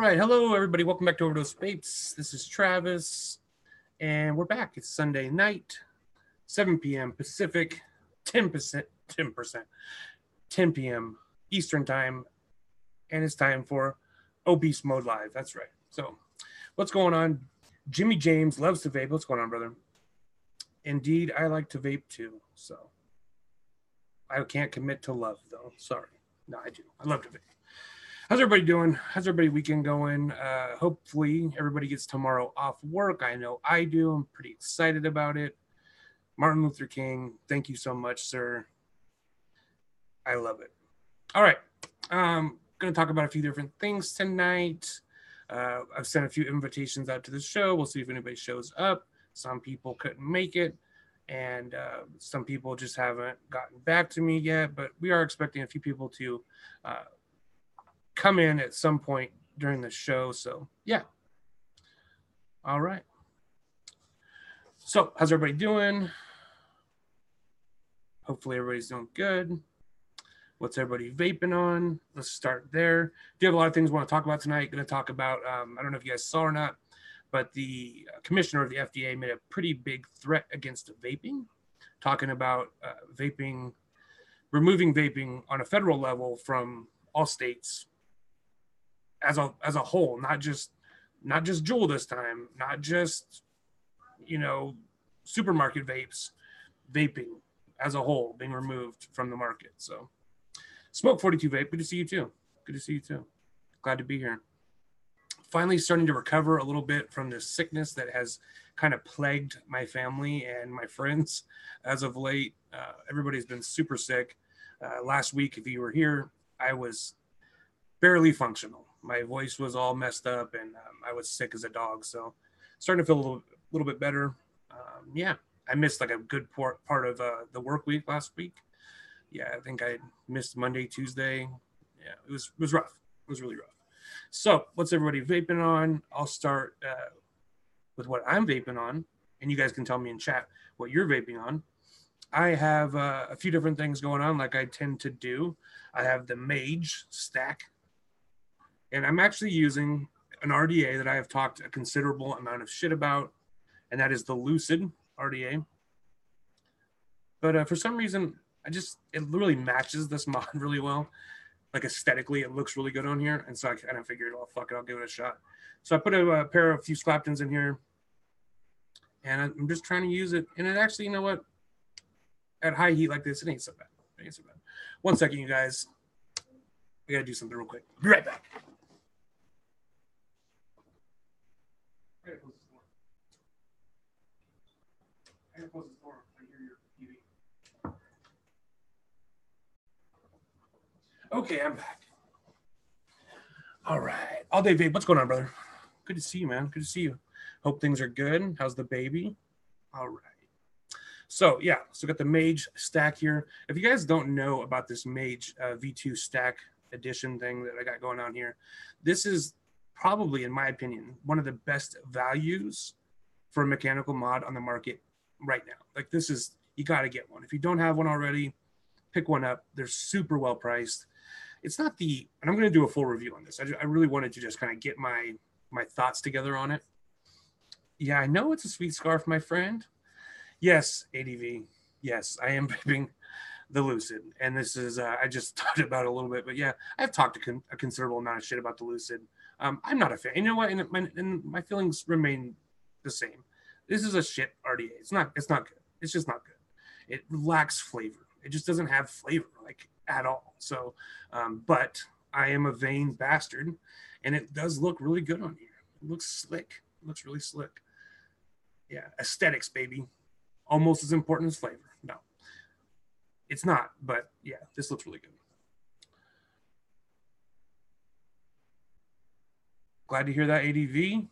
right, hello everybody. Welcome back to OverDose Vapes. This is Travis, and we're back. It's Sunday night, 7 p.m. Pacific, 10 p.m. Eastern Time, and it's time for Obese Mode Live. That's right. So, what's going on? Jimmy James loves to vape. What's going on, brother? Indeed, I like to vape too. So, I can't commit to love though. Sorry. No, I do. I love to vape. How's everybody doing? How's everybody weekend going? Hopefully everybody gets tomorrow off work. I know I do. I'm pretty excited about it. Martin Luther King, thank you so much, sir. I love it. All right. Going to talk about a few different things tonight. I've sent a few invitations out to the show. We'll see if anybody shows up. Some people couldn't make it, and some people just haven't gotten back to me yet, but we are expecting a few people to come in at some point during the show. So yeah. All right. So how's everybody doing? Hopefully everybody's doing good. What's everybody vaping on? Let's start there. Do have a lot of things we want to talk about tonight. Going to talk about, I don't know if you guys saw or not, but the commissioner of the FDA made a pretty big threat against vaping, talking about vaping, removing vaping on a federal level from all states as a whole, not just Juul this time, not just, supermarket vapes, vaping as a whole being removed from the market. So Smoke 42 Vape, good to see you too. Good to see you too. Glad to be here. Finally starting to recover a little bit from this sickness that has kind of plagued my family and my friends as of late. Everybody's been super sick. Last week, if you were here, I was barely functional. My voice was all messed up, and I was sick as a dog. So, starting to feel a little bit better. Yeah, I missed like a good part of the work week last week. Yeah, I think I missed Monday, Tuesday. Yeah, it was rough. It was really rough. So, what's everybody vaping on? I'll start with what I'm vaping on, and you guys can tell me in chat what you're vaping on. I have a few different things going on, like I tend to do. I have the Mage stack. And I'm actually using an RDA that I have talked a considerable amount of shit about, and that is the Lucid RDA. But for some reason, it really matches this mod really well. Like aesthetically, it looks really good on here. And so I kind of figured, well, fuck it, I'll give it a shot. So I put a pair of few Claptons in here, and I'm just trying to use it. And it actually, you know what? At high heat like this, it ain't so bad. It ain't so bad. 1 second, you guys. I gotta do something real quick. Be right back. I gotta close this door. I hear your TV. Okay, I'm back. All right. All day vape. What's going on, brother? Good to see you, man. Good to see you. Hope things are good. How's the baby? All right. So, yeah. So, got the Mage stack here. If you guys don't know about this Mage V2 stack edition thing that I got going on here, this is probably, in my opinion, one of the best values for a mechanical mod on the market right now. Like, this is, you got to get one. If you don't have one already, pick one up. They're super well priced. It's not and I'm going to do a full review on this. I really wanted to just kind of get my thoughts together on it. Yeah, I know it's a sweet scarf, my friend. Yes, ADV. Yes, I am vaping the Lucid. And this is, I just talked about it a little bit, but yeah, I've talked a considerable amount of shit about the Lucid. I'm not a fan. You know what? And my feelings remain the same. This is a shit RDA. It's not good. It's just not good. It lacks flavor. It just doesn't have flavor, like, at all. So, but I am a vain bastard, and it does look really good on here. It looks slick. It looks really slick. Yeah, aesthetics, baby. Almost as important as flavor. No, it's not, but yeah, this looks really good. Glad to hear that, ADV.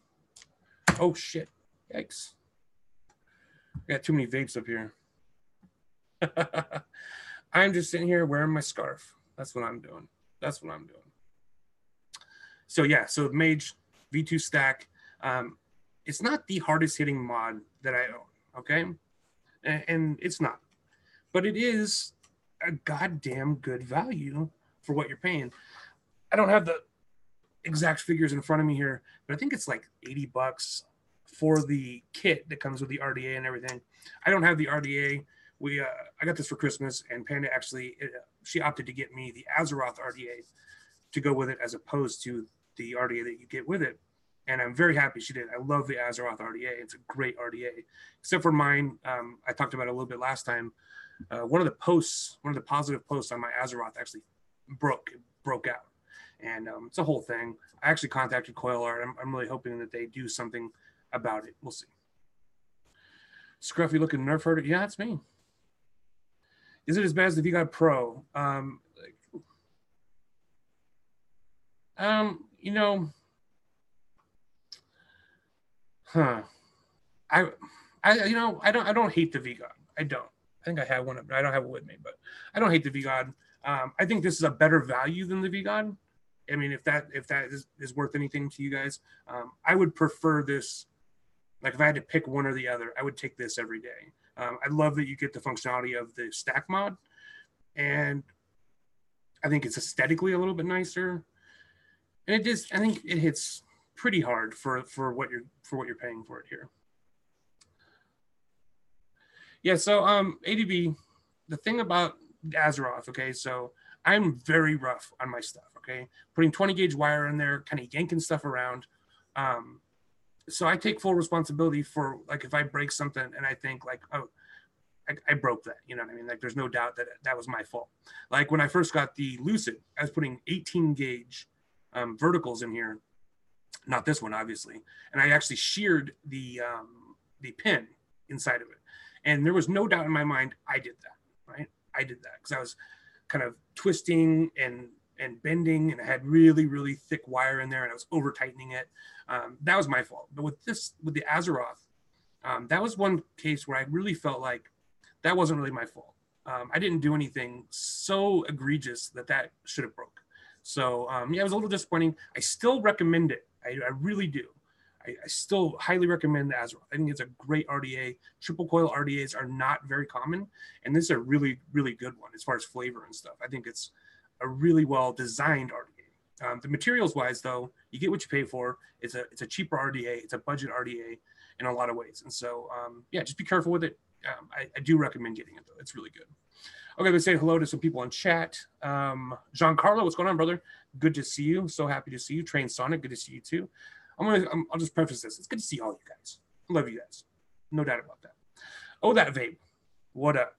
Oh, shit. Yikes. I got too many vapes up here. I'm just sitting here wearing my scarf. That's what I'm doing. That's what I'm doing. So, yeah, so Mage V2 stack. It's not the hardest hitting mod that I own, okay? And it's not. But it is a goddamn good value for what you're paying. I don't have the exact figures in front of me here, but I think it's like $80 for the kit that comes with the RDA and everything. I don't have the RDA. I got this for Christmas, and Panda actually she opted to get me the Azeroth RDA to go with it, as opposed to the RDA that you get with it. And I'm very happy she did. I love the Azeroth RDA. It's a great RDA, except for mine. I talked about it a little bit last time. One of the positive posts on my Azeroth actually broke out, and it's a whole thing. I actually contacted Coil Art. I'm really hoping that they do something about it. We'll see. Scruffy looking Nerf herder. Yeah, it's me. Is it as bad as the VGod Pro? You know, I don't hate the VGod. I don't. I think I have one. I don't have it with me, but I don't hate the VGod. I think this is a better value than the VGod. I mean, if that is worth anything to you guys, I would prefer this. Like if I had to pick one or the other, I would take this every day. I love that you get the functionality of the stack mod, and I think it's aesthetically a little bit nicer. And I think it hits pretty hard for what you're paying for it here. Yeah, so ADB, the thing about Azeroth, okay, so I'm very rough on my stuff, okay? Putting 20 gauge wire in there, kind of yanking stuff around. So I take full responsibility for, like, if I break something and I think like, oh, I broke that, you know what I mean? Like there's no doubt that was my fault. Like when I first got the Lucid, I was putting 18 gauge verticals in here, not this one obviously, and I actually sheared the pin inside of it, and there was no doubt in my mind I did that, right? I did that because I was kind of twisting and bending, and I had really, really thick wire in there, and I was over tightening it. That was my fault. But with the Azeroth, that was one case where I really felt like that wasn't really my fault. I didn't do anything so egregious that should have broke. So yeah, it was a little disappointing. I still recommend it. I really do. I still highly recommend the Azeroth. I think it's a great RDA. Triple coil RDAs are not very common, and this is a really, really good one as far as flavor and stuff. I think it's a really well designed RDA. The materials wise, though, you get what you pay for. It's a cheaper RDA. It's a budget RDA in a lot of ways. And so yeah, just be careful with it. I do recommend getting it though. It's really good. Okay, let's say hello to some people in chat. Giancarlo, what's going on, brother? Good to see you. So happy to see you. Train Sonic, good to see you too. I'll just preface this. It's good to see all you guys. I love you guys. No doubt about that. Oh, that vape. What up?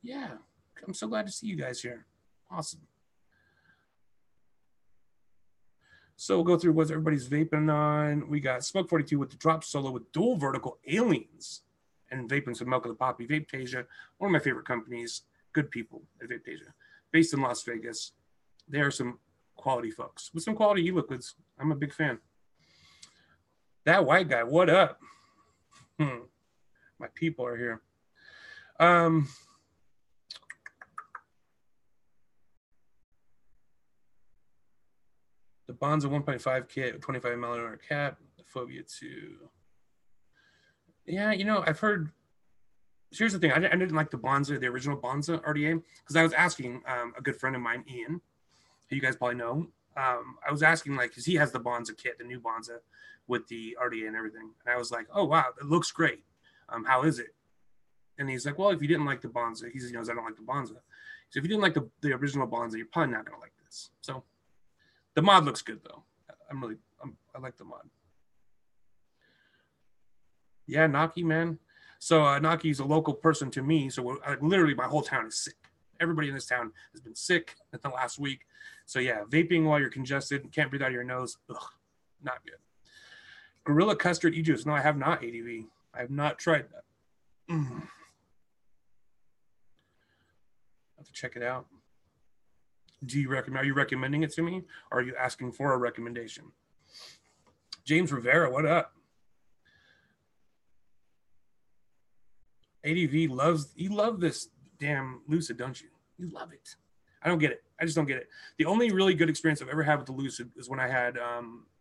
Yeah, I'm so glad to see you guys here. Awesome. So we'll go through what everybody's vaping on. We got Smoke 42 with the drop solo with dual vertical aliens and vaping some Milk of the Poppy. Vapetasia, one of my favorite companies. Good people at Vapetasia. Based in Las Vegas. They are some quality folks with some quality e-liquids. I'm a big fan. That white guy, what up? My people are here. The Bonza 1.5 kit with 25 milliliter cap, the Phobia 2. Yeah, you know, I've heard. Here's the thing. I didn't like the Bonza, the original Bonza RDA, because I was asking a good friend of mine, Ian, who you guys probably know. I was asking, like, because he has the Bonza kit, the new Bonza with the RDA and everything. And I was like, oh, wow, it looks great. How is it? And he's like, well, if you didn't like the Bonza, he knows I don't like the Bonza. So if you didn't like the original Bonza, you're probably not going to like this. So the mod looks good, though. I like the mod. Yeah, Naki, man. So Naki's a local person to me. So literally my whole town is sick. Everybody in this town has been sick in the last week. So yeah, vaping while you're congested, can't breathe out of your nose. Ugh, not good. Gorilla Custard e-juice. No, I have not, ADV. I have not tried that. I have to check it out. Are you recommending it to me? Or are you asking for a recommendation? James Rivera, what up? ADV you love this damn Lucid, don't you? You love it. I don't get it. I just don't get it. The only really good experience I've ever had with the Lucid is when I had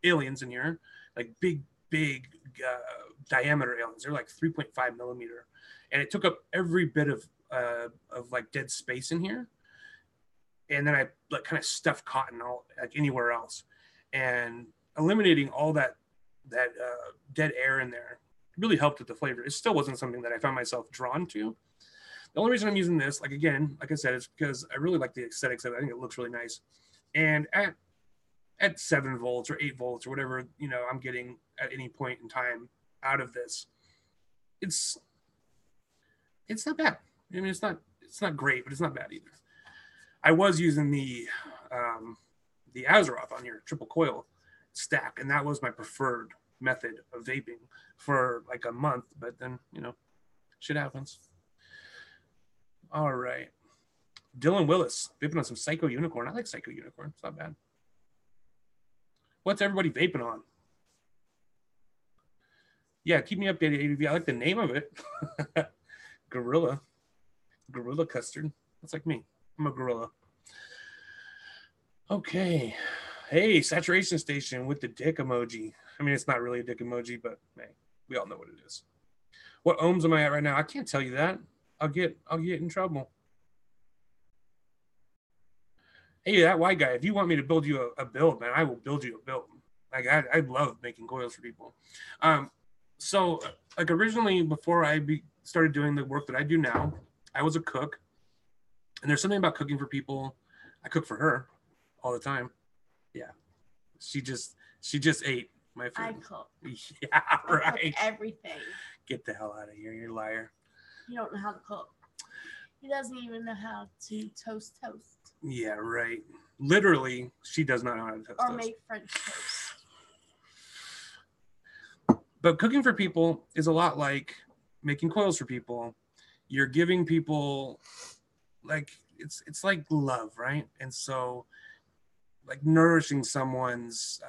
aliens in here, like big diameter aliens. They're like 3.5 millimeter, and it took up every bit of like dead space in here. and then I like kind of stuffed cotton all like anywhere else, and eliminating all that dead air in there really helped with the flavor. It still wasn't something that I found myself drawn to. The only reason I'm using this, like again, like I said, is because I really like the aesthetics of it. I think it looks really nice. And at 7 volts or 8 volts or whatever, you know, I'm getting at any point in time out of this, it's not bad. I mean, it's not great, but it's not bad either. I was using the Azeroth on here, triple coil stack, and that was my preferred method of vaping for like a month, but then, you know, shit happens. All right. Dylan Willis, vaping on some Psycho Unicorn. I like Psycho Unicorn. It's not bad. What's everybody vaping on? Yeah, keep me updated, ABV. I like the name of it. Gorilla custard. That's like me. I'm a gorilla. Okay. Hey, saturation station with the dick emoji. I mean, it's not really a dick emoji, but hey, we all know what it is. What ohms am I at right now? I can't tell you that. I'll get in trouble. Hey, that white guy, if you want me to build you a build, man, I will build you a build. Like I love making coils for people. So like originally, before I started doing the work that I do now, I was a cook, and there's something about cooking for people. I cook for her all the time. Yeah, she just ate my food. I cook. Yeah, right. I cook everything. Get the hell out of here, you're a liar. He don't know how to cook. He doesn't even know how to toast. Yeah, right. Literally, she does not know how to toast. Or make French toast. But cooking for people is a lot like making coils for people. You're giving people, like, it's like love, right? And so, like, nourishing someone's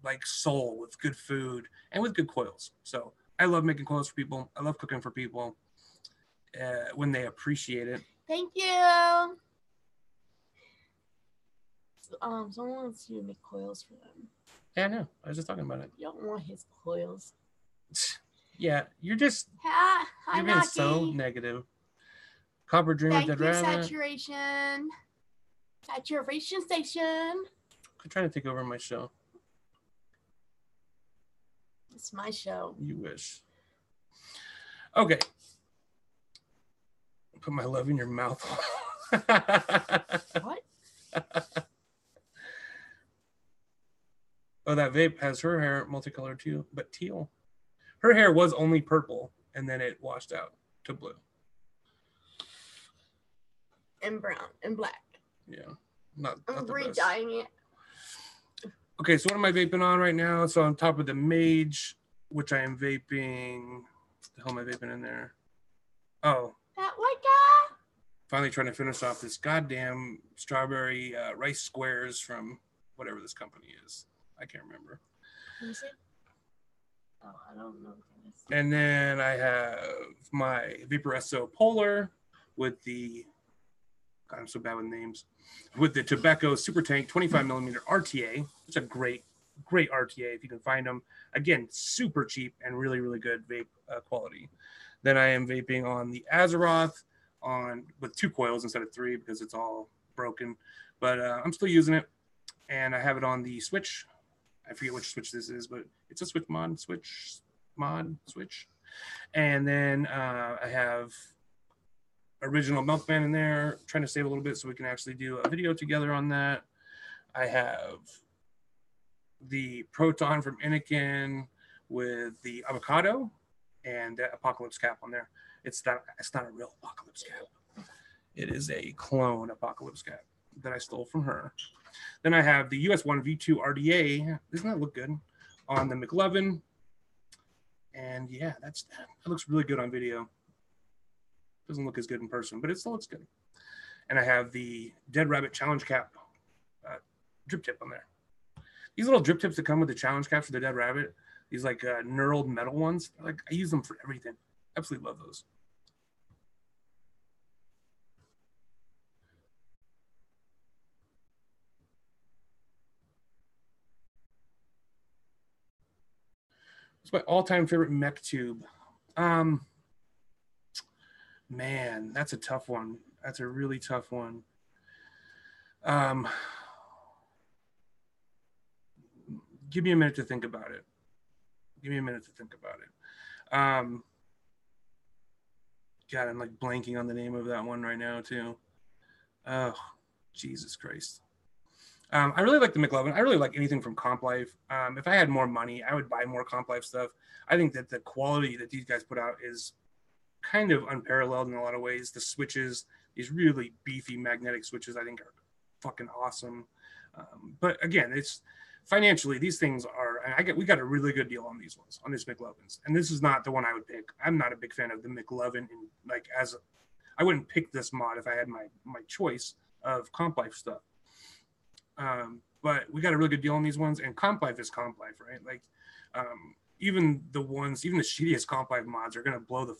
like soul with good food and with good coils. So I love making coils for people. I love cooking for people when they appreciate it. Thank you. Someone wants you to make coils for them. Yeah, I know. I was just talking about it. You don't want his coils. Yeah, you're just Hi, you're being so negative. Copper Dreamer, Dead Rabbit. Saturation station. I'm trying to take over my show. It's my show. You wish. Okay. Put my love in your mouth. What? Oh, that vape has her hair multicolored too, but teal. Her hair was only purple, and then it washed out to blue. And brown and black. Yeah. Not I'm the best. re-dyeing it. Okay, so what am I vaping on right now? So on top of the Mage, which I am vaping. What the hell am I vaping in there? Oh. That white guy? Finally trying to finish off this goddamn strawberry rice squares from whatever this company is. I can't remember. What is it? Oh, I don't know. And then I have my Vaporesso Polar with the, God, I'm so bad with names, with the Tobacco Super Tank 25 millimeter RTA. It's a great RTA if you can find them. Again, super cheap and really, really good vape quality. Then I am vaping on the Azeroth with 2 coils instead of 3 because it's all broken. But I'm still using it. And I have it on the Switch. I forget which Switch this is, but it's a Switch mod Switch. And then I have original Milkman in there, trying to save a little bit so we can actually do a video together on that. I have the Proton from Anakin with the avocado and the Apocalypse cap on there. It's not a real Apocalypse cap. It is a clone Apocalypse cap that I stole from her. Then I have the US1 V2 RDA. Doesn't that look good? On the McLovin. And yeah, that looks really good on video. Doesn't look as good in person, but it still looks good. And I have the Dead Rabbit Challenge Cap drip tip on there. These little drip tips that come with the challenge caps for the Dead Rabbit, these like knurled metal ones, like I use them for everything. Absolutely love those. It's my all-time favorite mech tube. Man, that's a tough one. That's a really tough one. Give me a minute to think about it. God, I'm like blanking on the name of that one right now too. Oh, Jesus Christ. I really like the McLovin. I really like anything from Comp Life. If I had more money, I would buy more Comp Life stuff. I think that the quality that these guys put out is kind of unparalleled in a lot of ways. The switches, these really beefy magnetic switches, I think are fucking awesome. But again, it's financially, these things are, we got a really good deal on these ones, on these McLovins. And this is not the one I would pick. I'm not a big fan of the McLovin. I wouldn't pick this mod if I had my choice of Comp Life stuff. But we got a really good deal on these ones, and Comp Life is Comp Life, right? Like, even the shittiest Comp Life mods are gonna blow the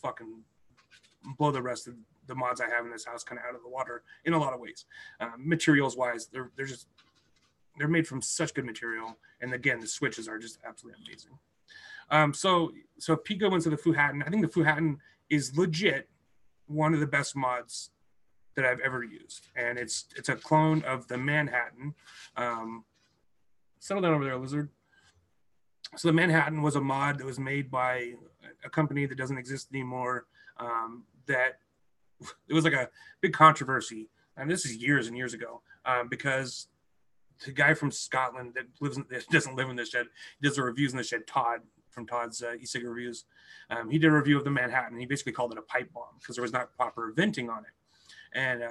rest of the mods I have in this house kind of out of the water in a lot of ways. Materials wise, they're made from such good material, and again, the switches are just absolutely amazing. So Pico went to the Fuhattan. I think the Fuhattan is legit one of the best mods that I've ever used, and it's a clone of the Manhattan. Settle down over there, lizard. So the Manhattan was a mod that was made by a company that doesn't exist anymore. That it was like a big controversy, and this is years and years ago, because the guy from Scotland that doesn't live in this shed, he does the reviews in the shed, Todd from Todd's e-cig reviews. He did a review of the Manhattan. He basically called it a pipe bomb because there was not proper venting on it. And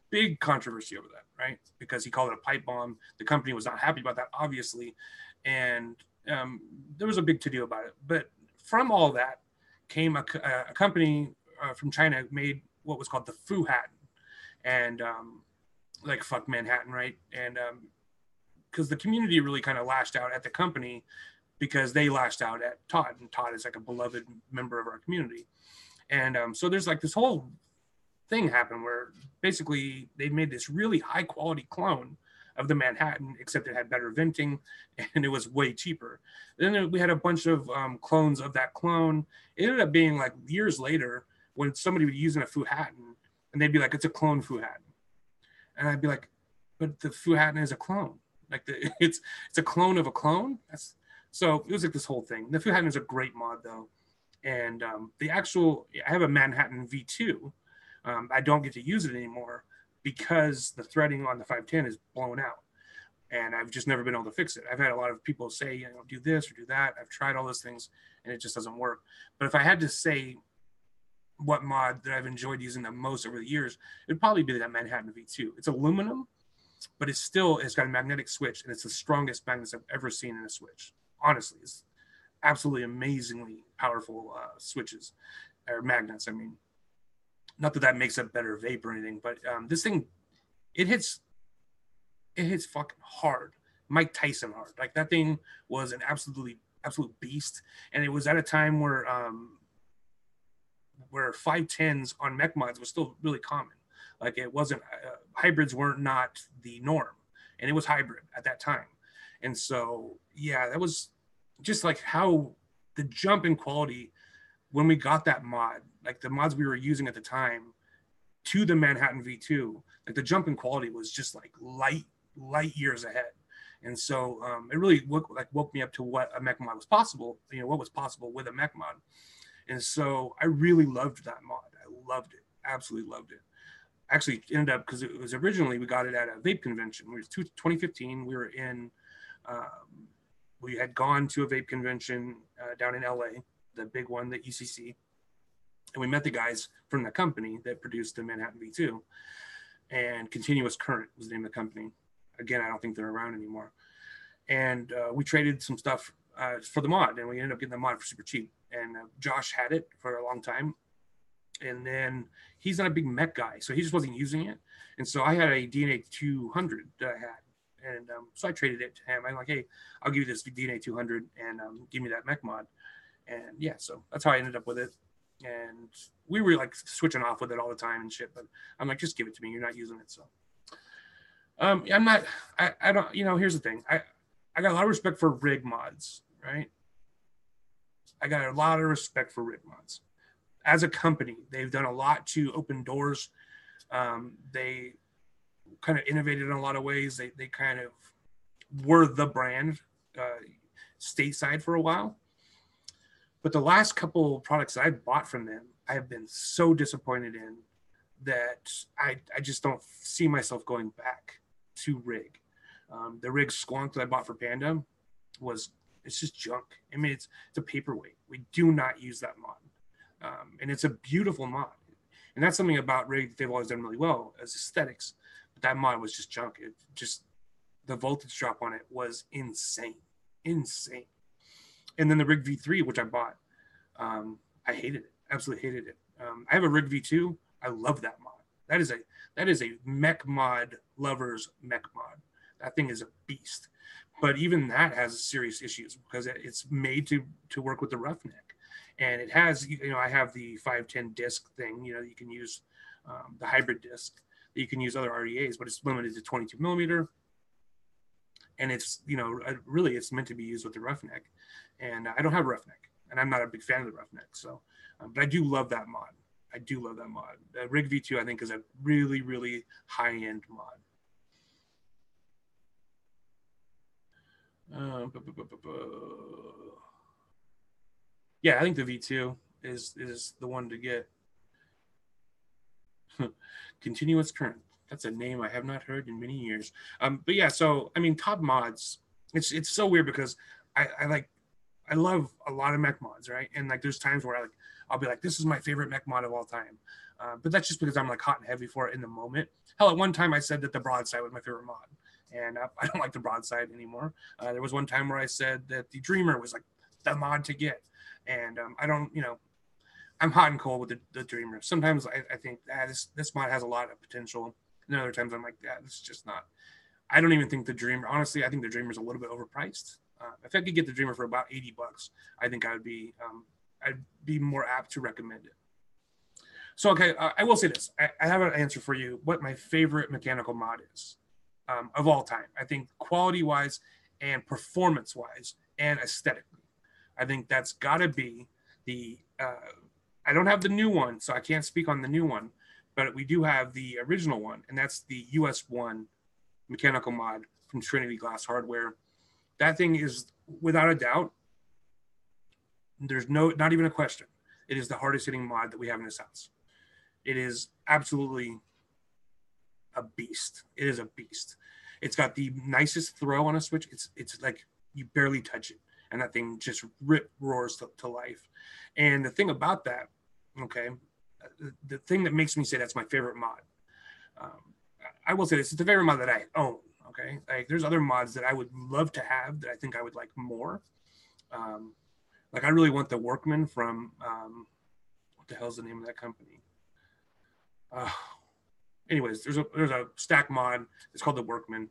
big controversy over that, right? Because he called it a pipe bomb. The company was not happy about that, obviously. And there was a big to-do about it. But from all that came a company from China made what was called the Fuhattan. And like, fuck Manhattan, right? And because the community really kind of lashed out at the company because they lashed out at Todd. And Todd is like a beloved member of our community. And so there's like this whole thing happened where basically they made this really high quality clone of the Manhattan, except it had better venting and it was way cheaper. Then we had a bunch of clones of that clone. It ended up being like years later when somebody would use a Fuhattan and they'd be like, it's a clone Fuhattan. And I'd be like, but the Fuhattan is a clone. Like it's a clone of a clone. So it was like this whole thing. The Fuhattan is a great mod though. And I have a Manhattan V2. I don't get to use it anymore because the threading on the 510 is blown out, and I've just never been able to fix it. I've had a lot of people say, do this or do that. I've tried all those things, and it just doesn't work. But if I had to say what mod that I've enjoyed using the most over the years, it'd probably be that Manhattan V2. It's aluminum, but it's got a magnetic switch, and it's the strongest magnets I've ever seen in a switch. Honestly, it's absolutely amazingly powerful switches or magnets. I mean, not that makes a better vape or anything, but this thing, it hits fucking hard. Mike Tyson hard. Like, that thing was an absolute beast. And it was at a time where 510s on mech mods was still really common. Like, it wasn't, hybrids were not the norm, and it was hybrid at that time. And so, yeah, that was just like how the jump in quality when we got that mod, like the mods we were using at the time to the Manhattan V2, like the jump in quality was just like light years ahead. And so it really woke me up to what a mech mod was possible, what was possible with a mech mod. And so I really loved that mod. I loved it. Absolutely loved it. Actually ended up, because it was originally, we got it at a vape convention. It was 2015. We were in, we had gone to a vape convention down in LA, the big one, the ECC. And we met the guys from the company that produced the Manhattan V2. And Continuous Current was the name of the company. Again, I don't think they're around anymore. And we traded some stuff for the mod, and we ended up getting the mod for super cheap. And Josh had it for a long time. And then he's not a big mech guy, so he just wasn't using it. And so I had a DNA 200 that I had. And so I traded it to him. I'm like, hey, I'll give you this DNA 200 and give me that mech mod. And yeah, so that's how I ended up with it. And we were like switching off with it all the time and shit. But I'm like, just give it to me. You're not using it. So I don't, here's the thing. I got a lot of respect for rig mods, right? I got a lot of respect for rig mods. As a company, they've done a lot to open doors They kind of innovated in a lot of ways. They kind of were the brand stateside for a while. But the last couple of products that I bought from them, I have been so disappointed in that I just don't see myself going back to Rig. The Rig Squonk that I bought for Panda it's just junk. I mean, it's a paperweight. We do not use that mod. And it's a beautiful mod. And that's something about Rig that they've always done really well as aesthetics. But that mod was just junk. It just, the voltage drop on it was insane. Insane. And then the Rig V3, which I bought, I hated it. Absolutely hated it. I have a Rig V2. I love that mod. That is a mech mod lover's mech mod. That thing is a beast. But even that has serious issues because it's made to work with the Roughneck. And it has, I have the 510 disc thing, you can use the hybrid disc. You can use other RDAs, but it's limited to 22 millimeter. And it's, really it's meant to be used with the Roughneck. And I don't have Roughneck, and I'm not a big fan of the Roughneck. So, but I do love that mod. I do love that mod. Rig V2, I think, is a really, really high-end mod. Yeah, I think the V2 is the one to get. Continuous current. That's a name I have not heard in many years. But yeah, so I mean, top mods. It's so weird because I love a lot of mech mods, right? And like, there's times where I'll be like, this is my favorite mech mod of all time. But that's just because I'm like hot and heavy for it in the moment. Hell, at one time I said that the broadside was my favorite mod, and I don't like the broadside anymore. There was one time where I said that the Dreamer was like the mod to get, and I don't, I'm hot and cold with the Dreamer. Sometimes I think this mod has a lot of potential, and other times I'm like, yeah, this is just not. I don't even think the Dreamer. Honestly, I think the Dreamer is a little bit overpriced. If I could get the Dreamer for about $80, I think I'd be more apt to recommend it. So, okay, I will say this. I have an answer for you what my favorite mechanical mod is of all time. I think quality-wise and performance-wise and aesthetically. I think that's got to be the I don't have the new one, so I can't speak on the new one, but we do have the original one, and that's the US1 mechanical mod from Trinity Glass Hardware. That thing is, without a doubt, there's not even a question. It is the hardest hitting mod that we have in this house. It is absolutely a beast. It is a beast. It's got the nicest throw on a switch. It's like you barely touch it, and that thing just roars to life. And the thing about that, okay, the thing that makes me say that's my favorite mod, I will say this: it's the favorite mod that I own. Okay, like there's other mods that I would love to have that I think I would like more. Like I really want the Workman from what the hell's the name of that company? Anyways, there's a stack mod. It's called the Workman.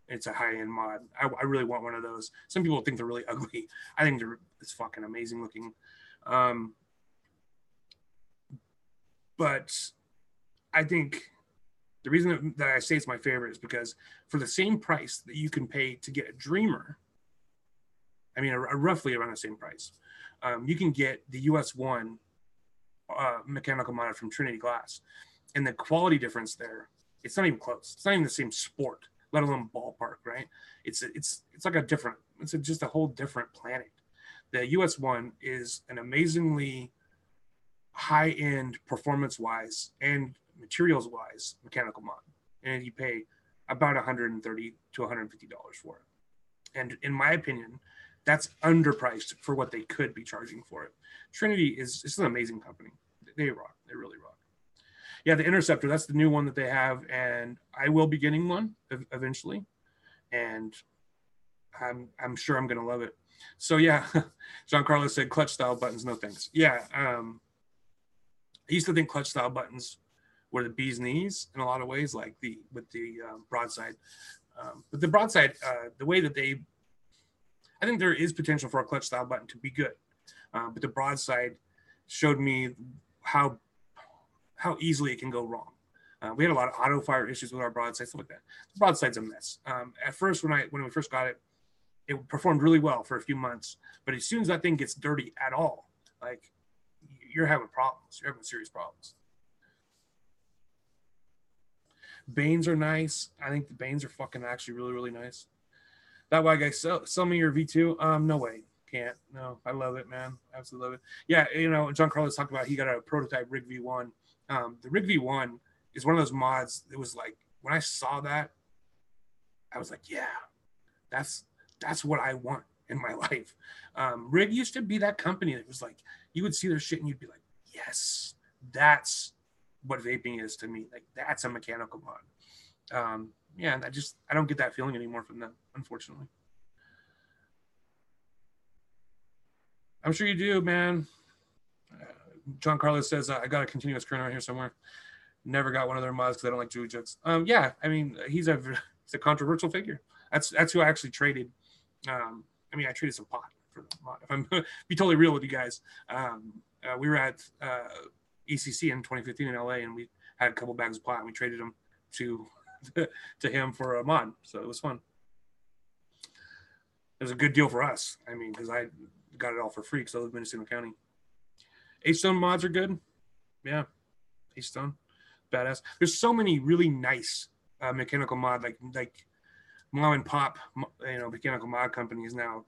It's a high end mod. I really want one of those. Some people think they're really ugly. I think it's fucking amazing looking. But I think the reason that I say it's my favorite is because for the same price that you can pay to get a Dreamer, I mean, roughly around the same price, you can get the US1 mechanical mod from Trinity Glass. And the quality difference there, it's not even close. It's not even the same sport, let alone ballpark, right? It's like just a whole different planet. The US1 is an amazingly high-end performance-wise and materials-wise mechanical mod. And you pay about $130 to $150 for it. And in my opinion, that's underpriced for what they could be charging for it. Trinity it's an amazing company. They rock. They really rock. Yeah, the Interceptor, that's the new one that they have, and I will be getting one eventually, and I'm sure I'm gonna love it. So yeah, Giancarlo said clutch style buttons, no thanks. Yeah, I used to think clutch style buttons were the bee's knees in a lot of ways, like with the broadside. But the broadside, the way that I think there is potential for a clutch style button to be good, but the broadside showed me how easily it can go wrong. We had a lot of auto fire issues with our broadside, stuff like that. The broadside's a mess. At first, when we first got it, it performed really well for a few months. But as soon as that thing gets dirty at all, like you're having problems. You're having serious problems. Banes are nice. I think the Banes are fucking actually really, really nice. That white guy, sell me your V2. No way. Can't. No, I love it, man. Absolutely love it. Yeah, you know, John Carlos talked about he got a prototype Rig V1. The Rig V1 is one of those mods that was like, when I saw that, I was like, yeah, that's what I want in my life. Rig used to be that company that was like, you would see their shit and you'd be like, yes, that's what vaping is to me. Like, that's a mechanical mod. Yeah, and I don't get that feeling anymore from them, unfortunately. I'm sure you do, man. John Carlos says, I got a continuous current right here somewhere. Never got one of their mods because I don't like Dewey jokes. Yeah, I mean, he's a controversial figure. That's who I actually traded. I mean, I traded some pot for the mod. If I'm be totally real with you guys, we were at ECC in 2015 in LA, and we had a couple bags of pot, and we traded them to him for a mod. So it was fun. It was a good deal for us. I mean, because I got it all for free because I live in Mendocino County. H-Stone mods are good. Yeah, H-Stone, badass. There's so many really nice mechanical mod, like mom and pop, mechanical mod companies now.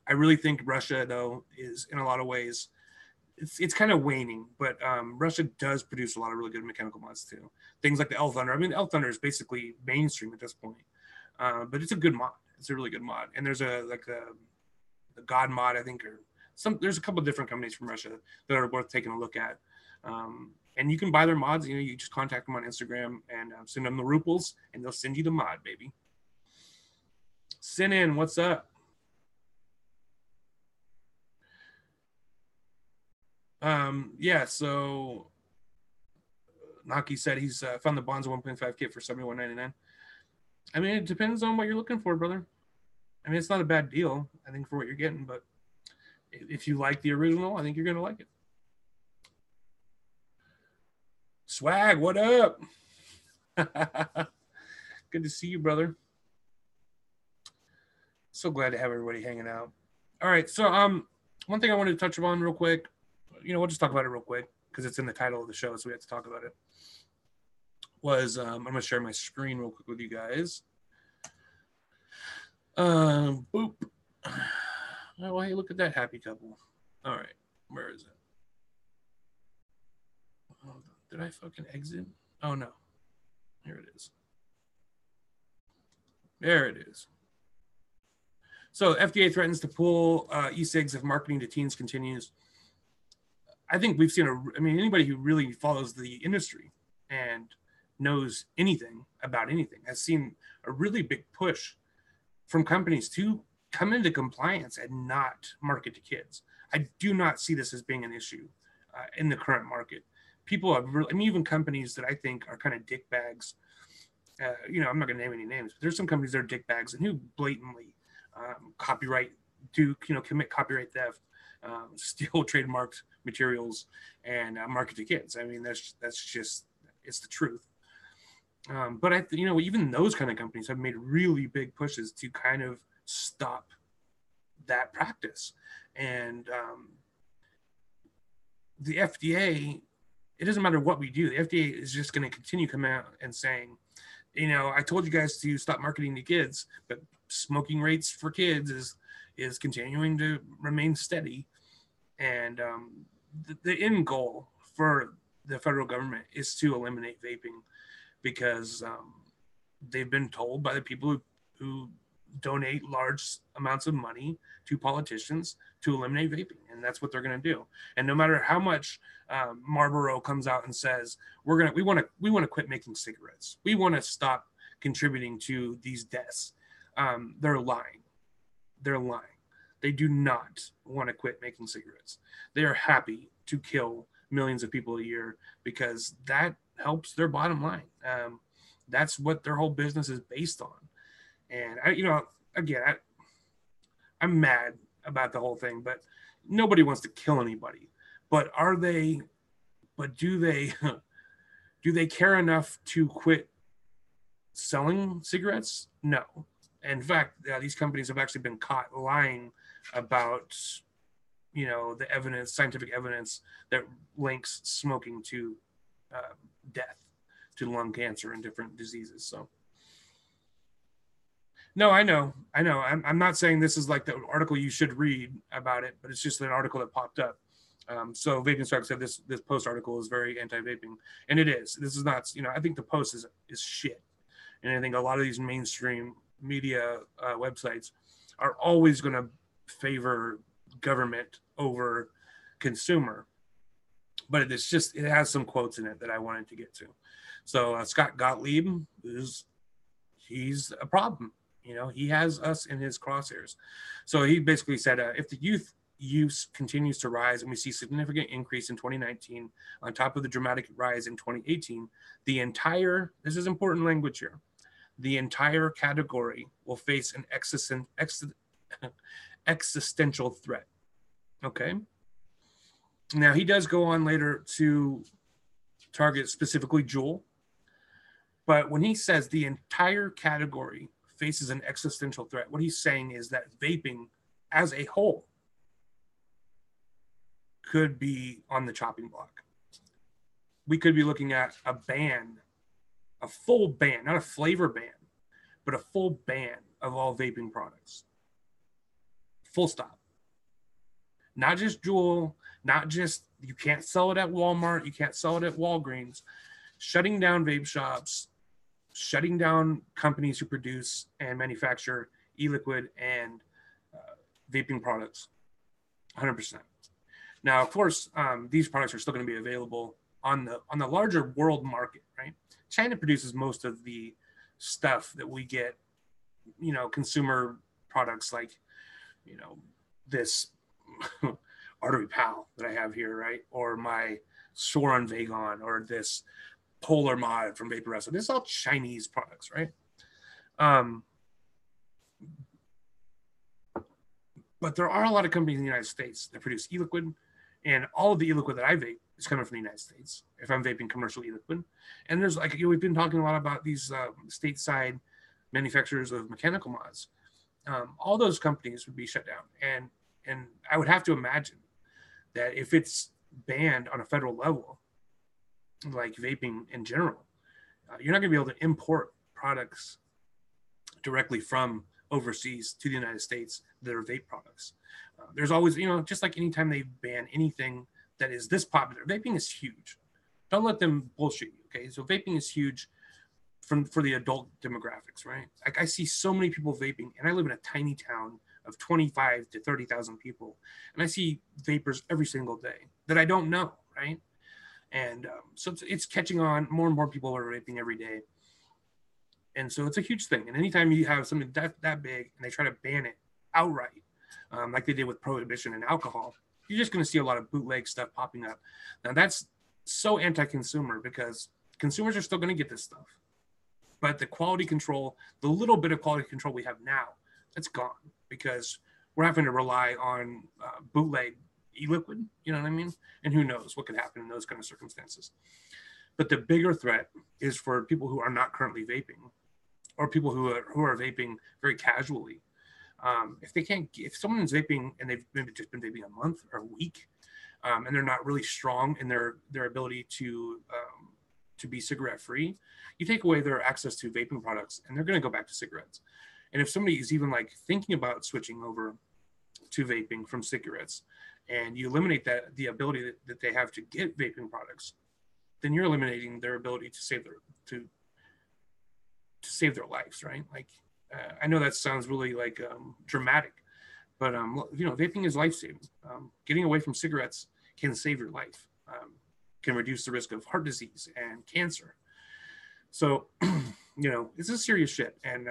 I really think Russia, though, is in a lot of ways, it's kind of waning, but Russia does produce a lot of really good mechanical mods too. Things like the L Thunder. I mean, L Thunder is basically mainstream at this point, but it's a good mod. It's a really good mod. And there's the God mod, I think, or there's a couple of different companies from Russia that are worth taking a look at. And you can buy their mods. You know, you just contact them on Instagram and send them the ruples, and they'll send you the mod, baby. Sin in, what's up? Yeah, so Naki said he's found the Bonza 1.5 kit for $71.99. I mean, it depends on what you're looking for, brother. I mean, it's not a bad deal, I think, for what you're getting, but if you like the original, I think you're going to like it. Swag, what up? Good to see you, brother. So glad to have everybody hanging out. All right, so one thing I wanted to touch on real quick, we'll just talk about it real quick because it's in the title of the show, so we have to talk about it, was I'm going to share my screen real quick with you guys. Boop. Oh, hey, look at that happy couple. All right, where is it? Oh, did I fucking exit? Oh, no. Here it is. There it is. So FDA threatens to pull e-cigs if marketing to teens continues. I think we've seen anybody who really follows the industry and knows anything about anything has seen a really big push from companies to come into compliance and not market to kids. I do not see this as being an issue in the current market. People have even companies that I think are kind of dick bags. I'm not going to name any names, but there's some companies that are dick bags and who blatantly commit copyright theft, steal trademarked materials, and market to kids. I mean, that's just, it's the truth. But even those kind of companies have made really big pushes to kind of stop that practice. And the FDA, it doesn't matter what we do, the FDA is just going to continue coming out and saying, I told you guys to stop marketing to kids, but smoking rates for kids is continuing to remain steady. And the end goal for the federal government is to eliminate vaping, because they've been told by the people who donate large amounts of money to politicians to eliminate vaping, and that's what they're going to do. And no matter how much Marlboro comes out and says we want to quit making cigarettes, we want to stop contributing to these deaths, they're lying. They do not want to quit making cigarettes. They are happy to kill millions of people a year because that helps their bottom line. That's what their whole business is based on. And I'm mad about the whole thing, but nobody wants to kill anybody. But do they care enough to quit selling cigarettes? No. In fact, these companies have actually been caught lying about, the scientific evidence that links smoking to death. to lung cancer and different diseases. So no, I know. I'm not saying this is like the article you should read about it, but it's just an article that popped up. So Vaping Strike said this post article is very anti-vaping, and it is. This is not, I think the post is shit, and I think a lot of these mainstream media websites are always going to favor government over consumer. But it has some quotes in it that I wanted to get to. So Scott Gottlieb he's a problem. He has us in his crosshairs. So he basically said, if the youth use continues to rise and we see significant increase in 2019 on top of the dramatic rise in 2018, this is important language here, the entire category will face an existential threat. Okay. Now he does go on later to target specifically Juul, but when he says the entire category faces an existential threat, what he's saying is that vaping as a whole could be on the chopping block. We could be looking at a ban, a full ban, not a flavor ban, but a full ban of all vaping products. Full stop. Not just Juul, not just, you can't sell it at Walmart, you can't sell it at Walgreens. Shutting down vape shops, shutting down companies who produce and manufacture e-liquid and vaping products, 100%. Now, of course, these products are still going to be available on the larger world market, right? China produces most of the stuff that we get, consumer products like, this Artery Pal that I have here, right? Or my Soron Vagon, or this Polar Mod from Vaporessa. This is all Chinese products, right? But there are a lot of companies in the United States that produce e-liquid, and all of the e-liquid that I vape is coming from the United States if I'm vaping commercial e-liquid. And there's we've been talking a lot about these stateside manufacturers of mechanical mods. All those companies would be shut down. And I would have to imagine that if it's banned on a federal level, like vaping in general, you're not going to be able to import products directly from overseas to the United States that are vape products. There's always, just like anytime they ban anything that is this popular, vaping is huge. Don't let them bullshit you, okay? So vaping is huge for the adult demographics, right? Like I see so many people vaping, and I live in a tiny town of 25 to 30,000 people, and I see vapors every single day that I don't know, right? And so it's catching on. More and more people are vaping every day. And so it's a huge thing. And anytime you have something that big and they try to ban it outright, like they did with prohibition and alcohol, you're just going to see a lot of bootleg stuff popping up. Now, that's so anti-consumer because consumers are still going to get this stuff. But the quality control, the little bit of quality control we have now, that's gone because we're having to rely on bootleg e-liquid, you know what I mean? And who knows what could happen in those kind of circumstances. But the bigger threat is for people who are not currently vaping, or people who are vaping very casually. If someone's vaping and they've maybe just been vaping a month or a week, and they're not really strong in their ability to be cigarette free, you take away their access to vaping products, and they're going to go back to cigarettes. And if somebody is even like thinking about switching over to vaping from cigarettes, and you eliminate the ability that they have to get vaping products, then you're eliminating their ability to save their lives, right? Like, I know that sounds really like dramatic, but vaping is life-saving. Getting away from cigarettes can save your life, can reduce the risk of heart disease and cancer. So, it's a serious shit. And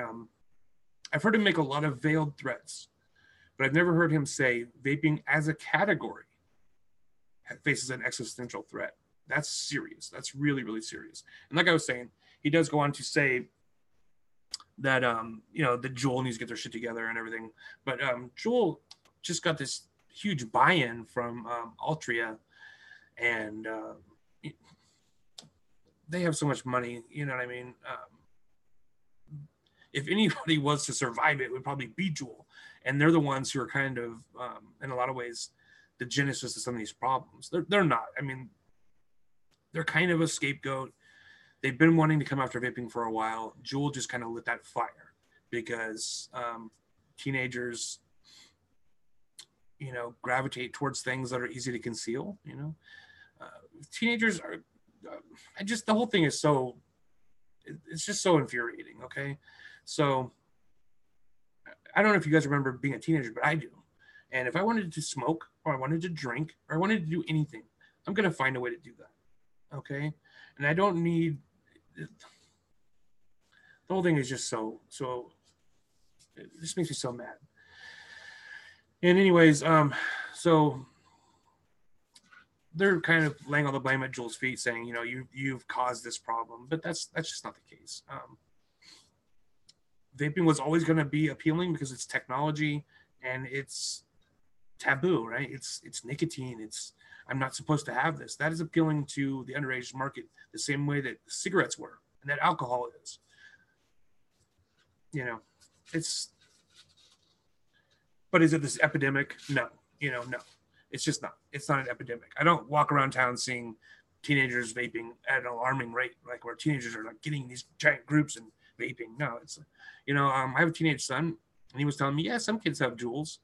I've heard him make a lot of veiled threats, but I've never heard him say vaping as a category faces an existential threat. That's serious. That's really, really serious. And like I was saying, he does go on to say that, the Juul needs to get their shit together and everything. But Juul just got this huge buy-in from Altria, and they have so much money, you know what I mean? If anybody was to survive, it would probably be Juul. And they're the ones who are kind of, in a lot of ways, the genesis of some of these problems. They're not. I mean, they're kind of a scapegoat. they've been wanting to come after vaping for a while. Juul just kind of lit that fire because teenagers, gravitate towards things that are easy to conceal. Teenagers are, the whole thing is so, it's just so infuriating. Okay. So I don't know if you guys remember being a teenager, but I do. And if I wanted to smoke or I wanted to drink or I wanted to do anything, I'm going to find a way to do that. Okay. And I don't need, the whole thing is just so, it just makes me so mad. And anyways, so they're kind of laying all the blame at Juul's feet, saying, you've caused this problem, but that's just not the case. Vaping was always going to be appealing because it's technology and it's taboo, right? It's nicotine. I'm not supposed to have this. That is appealing to the underage market the same way that cigarettes were and that alcohol is. But is it this epidemic? No, no. It's just not. It's not an epidemic. I don't walk around town seeing teenagers vaping at an alarming rate, like where teenagers are like getting these giant groups and vaping. No, it's, I have a teenage son, and he was telling me, yeah, some kids have Juuls,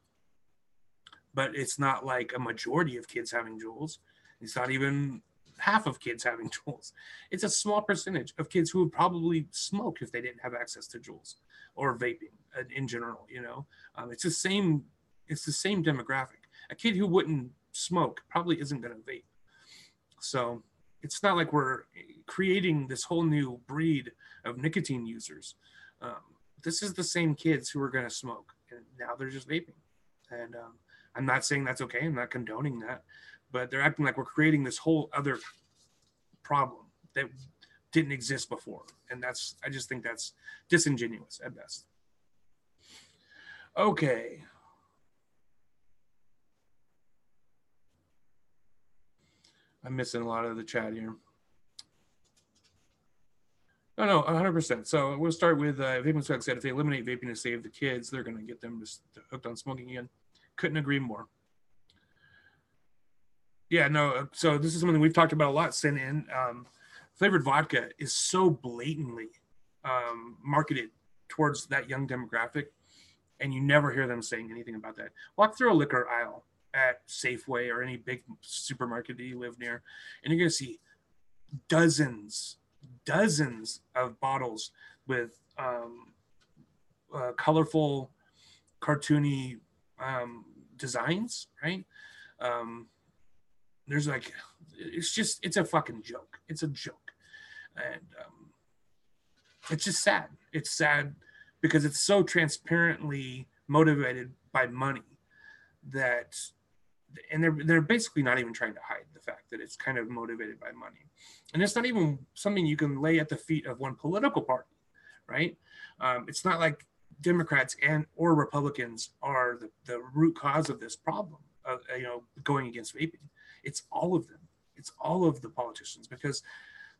but it's not like a majority of kids having Juuls. It's not even half of kids having Juuls. It's a small percentage of kids who would probably smoke if they didn't have access to Juuls or vaping in general. It's the same demographic. A kid who wouldn't smoke probably isn't going to vape. So it's not like we're creating this whole new breed of nicotine users. This is the same kids who are going to smoke, and now they're just vaping. And I'm not saying that's okay. I'm not condoning that, but they're acting like we're creating this whole other problem that didn't exist before. And I just think that's disingenuous at best. Okay. I'm missing a lot of the chat here. No, 100%. So we'll start with Vaping Swag said if they eliminate vaping to save the kids, they're going to get them just hooked on smoking again. Couldn't agree more. Yeah, no. So this is something we've talked about a lot. Sin in flavored vodka is so blatantly marketed towards that young demographic, and you never hear them saying anything about that. Walk through a liquor aisle at Safeway or any big supermarket that you live near, and you're going to see dozens of bottles with colorful, cartoony designs, right? There's like, it's a fucking joke. It's a joke. And it's just sad. It's sad because it's so transparently motivated by money that, and they're basically not even trying to hide the fact that it's kind of motivated by money. And it's not even something you can lay at the feet of one political party, right? It's not like Democrats or Republicans are the root cause of this problem of going against vaping. It's all of them. It's all of the politicians, because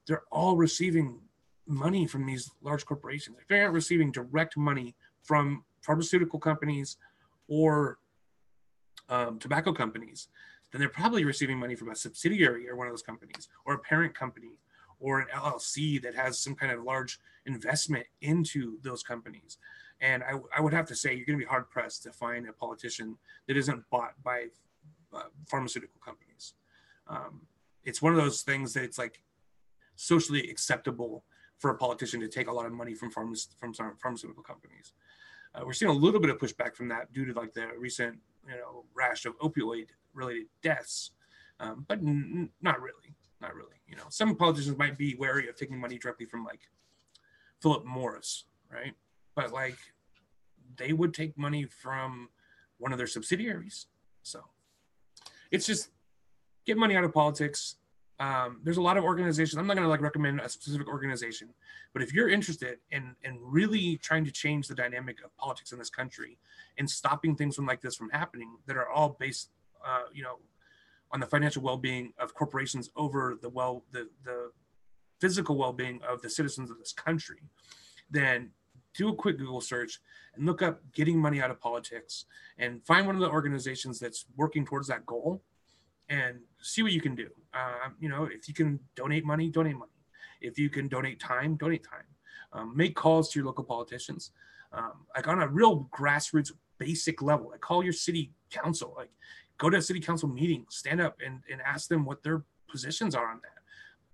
they're all receiving money from these large corporations. If they aren't receiving direct money from pharmaceutical companies or tobacco companies, then they're probably receiving money from a subsidiary or one of those companies, or a parent company, or an LLC that has some kind of large investment into those companies. And I would have to say, you're going to be hard pressed to find a politician that isn't bought by pharmaceutical companies. It's one of those things that it's like socially acceptable for a politician to take a lot of money from pharmaceutical companies. We're seeing a little bit of pushback from that due to like the recent rash of opioid related deaths, but not really. Some politicians might be wary of taking money directly from like Philip Morris, right? But like they would take money from one of their subsidiaries. So it's just get money out of politics. There's a lot of organizations. I'm not going to like recommend a specific organization, but if you're interested in really trying to change the dynamic of politics in this country and stopping things from like this from happening that are all based, on the financial well-being of corporations over the physical well-being of the citizens of this country, then do a quick Google search and look up getting money out of politics and find one of the organizations that's working towards that goal and see what you can do. If you can donate money. If you can donate time, donate time. Make calls to your local politicians, like on a real grassroots basic level. Like call your city council, like go to a city council meeting, stand up and ask them what their positions are on that.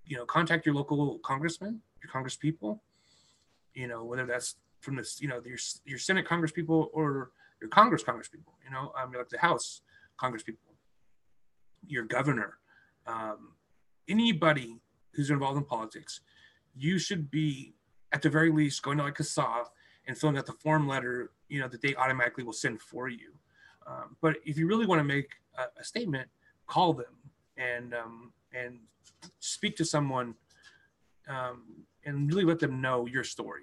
You know, contact your local congressman, your congress people, you know, whether that's from this, you know, your Senate Congress people or your Congress people, you know, like the House Congress people, your governor, anybody who's involved in politics. You should be at the very least going to like CASA and filling out the form letter, you know, that they automatically will send for you. But if you really want to make a statement, call them and speak to someone and really let them know your story.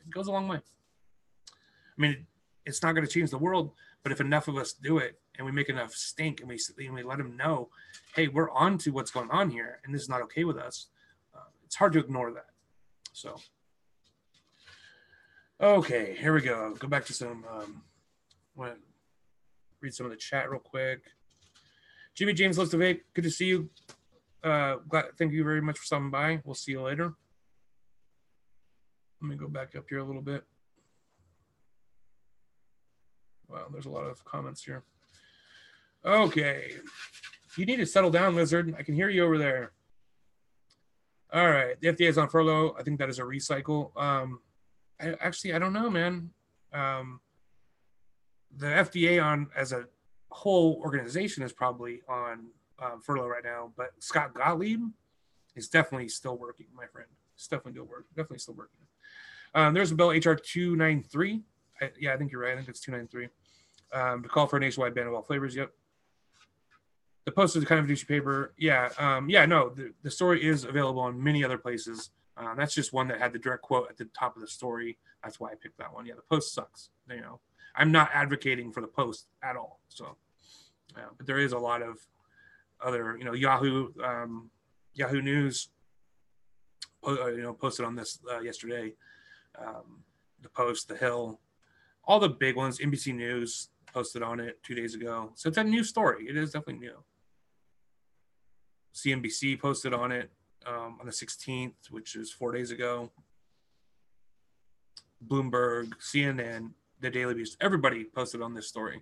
It goes a long way. I mean, it's not going to change the world, but if enough of us do it and we make enough stink and we let them know, hey, we're on to what's going on here and this is not okay with us, it's hard to ignore that. So, okay, here we go. Go back to some, read some of the chat real quick. Jimmy James loves to vape. Good to see you. Thank you very much for stopping by. We'll see you later. Let me go back up here a little bit. Wow, there's a lot of comments here. Okay. You need to settle down, Lizard. I can hear you over there. All right. The FDA is on furlough. I think that is a recycle. I don't know, man. The FDA as a whole organization is probably on furlough right now, but Scott Gottlieb is definitely still working, my friend. It's definitely still working. There's a bill, HR 293. I think you're right. I think it's 293. To call for a nationwide ban of all flavors. Yep. The post is a kind of douchey paper. No, the story is available on many other places. That's just one that had the direct quote at the top of the story. That's why I picked that one. Yeah, the post sucks. You know, I'm not advocating for the post at all. So, but there is a lot of other, you know, Yahoo News, posted on this yesterday. The Post, The Hill, all the big ones. NBC News posted on it 2 days ago. So it's a new story. It is definitely new. CNBC posted on it on the 16th, which is 4 days ago. Bloomberg, CNN, The Daily Beast, everybody posted on this story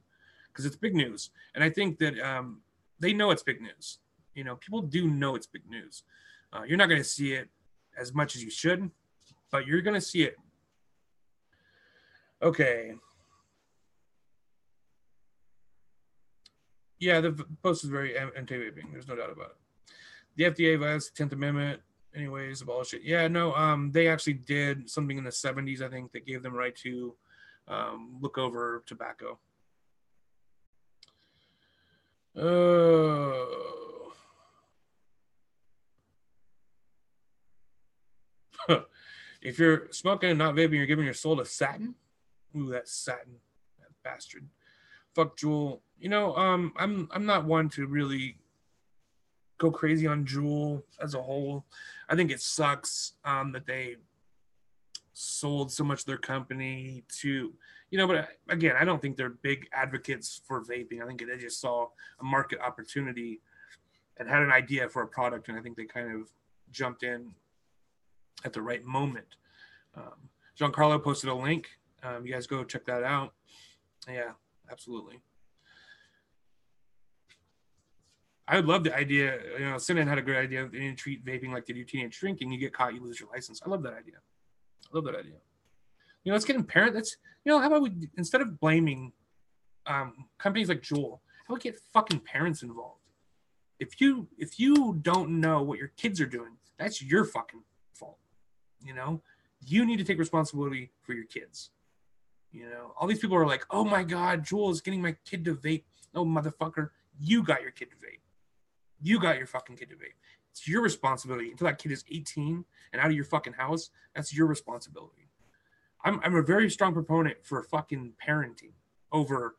because it's big news. And I think that they know it's big news. You know, people do know it's big news. You're not going to see it as much as you should, but you're going to see it. Okay. Yeah, the post is very anti-vaping. There's no doubt about it. The FDA violates the 10th Amendment. Anyways, bullshit. Yeah, no, they actually did something in the 70s, I think, that gave them right to look over tobacco. If you're smoking and not vaping, you're giving your soul to satin. Ooh, that satin, that bastard. Fuck Juul. You know, I'm not one to really go crazy on Juul as a whole. I think it sucks that they sold so much of their company to, you know, but again, I don't think they're big advocates for vaping. I think they just saw a market opportunity and had an idea for a product, and I think they kind of jumped in at the right moment. Giancarlo posted a link. You guys go check that out. Yeah, absolutely. I would love the idea. You know, Sinan had a great idea. They didn't treat vaping like they do teenage drinking. You get caught, you lose your license. I love that idea. You know, let's get in parent. Let's, you know, how about we, instead of blaming companies like Juul, how about we get fucking parents involved? If you don't know what your kids are doing, that's your fucking fault. You know, you need to take responsibility for your kids. You know, all these people are like, oh my God, Juul is getting my kid to vape. No, motherfucker, you got your kid to vape. You got your fucking kid to vape. It's your responsibility. Until that kid is 18 and out of your fucking house, that's your responsibility. I'm a very strong proponent for fucking parenting over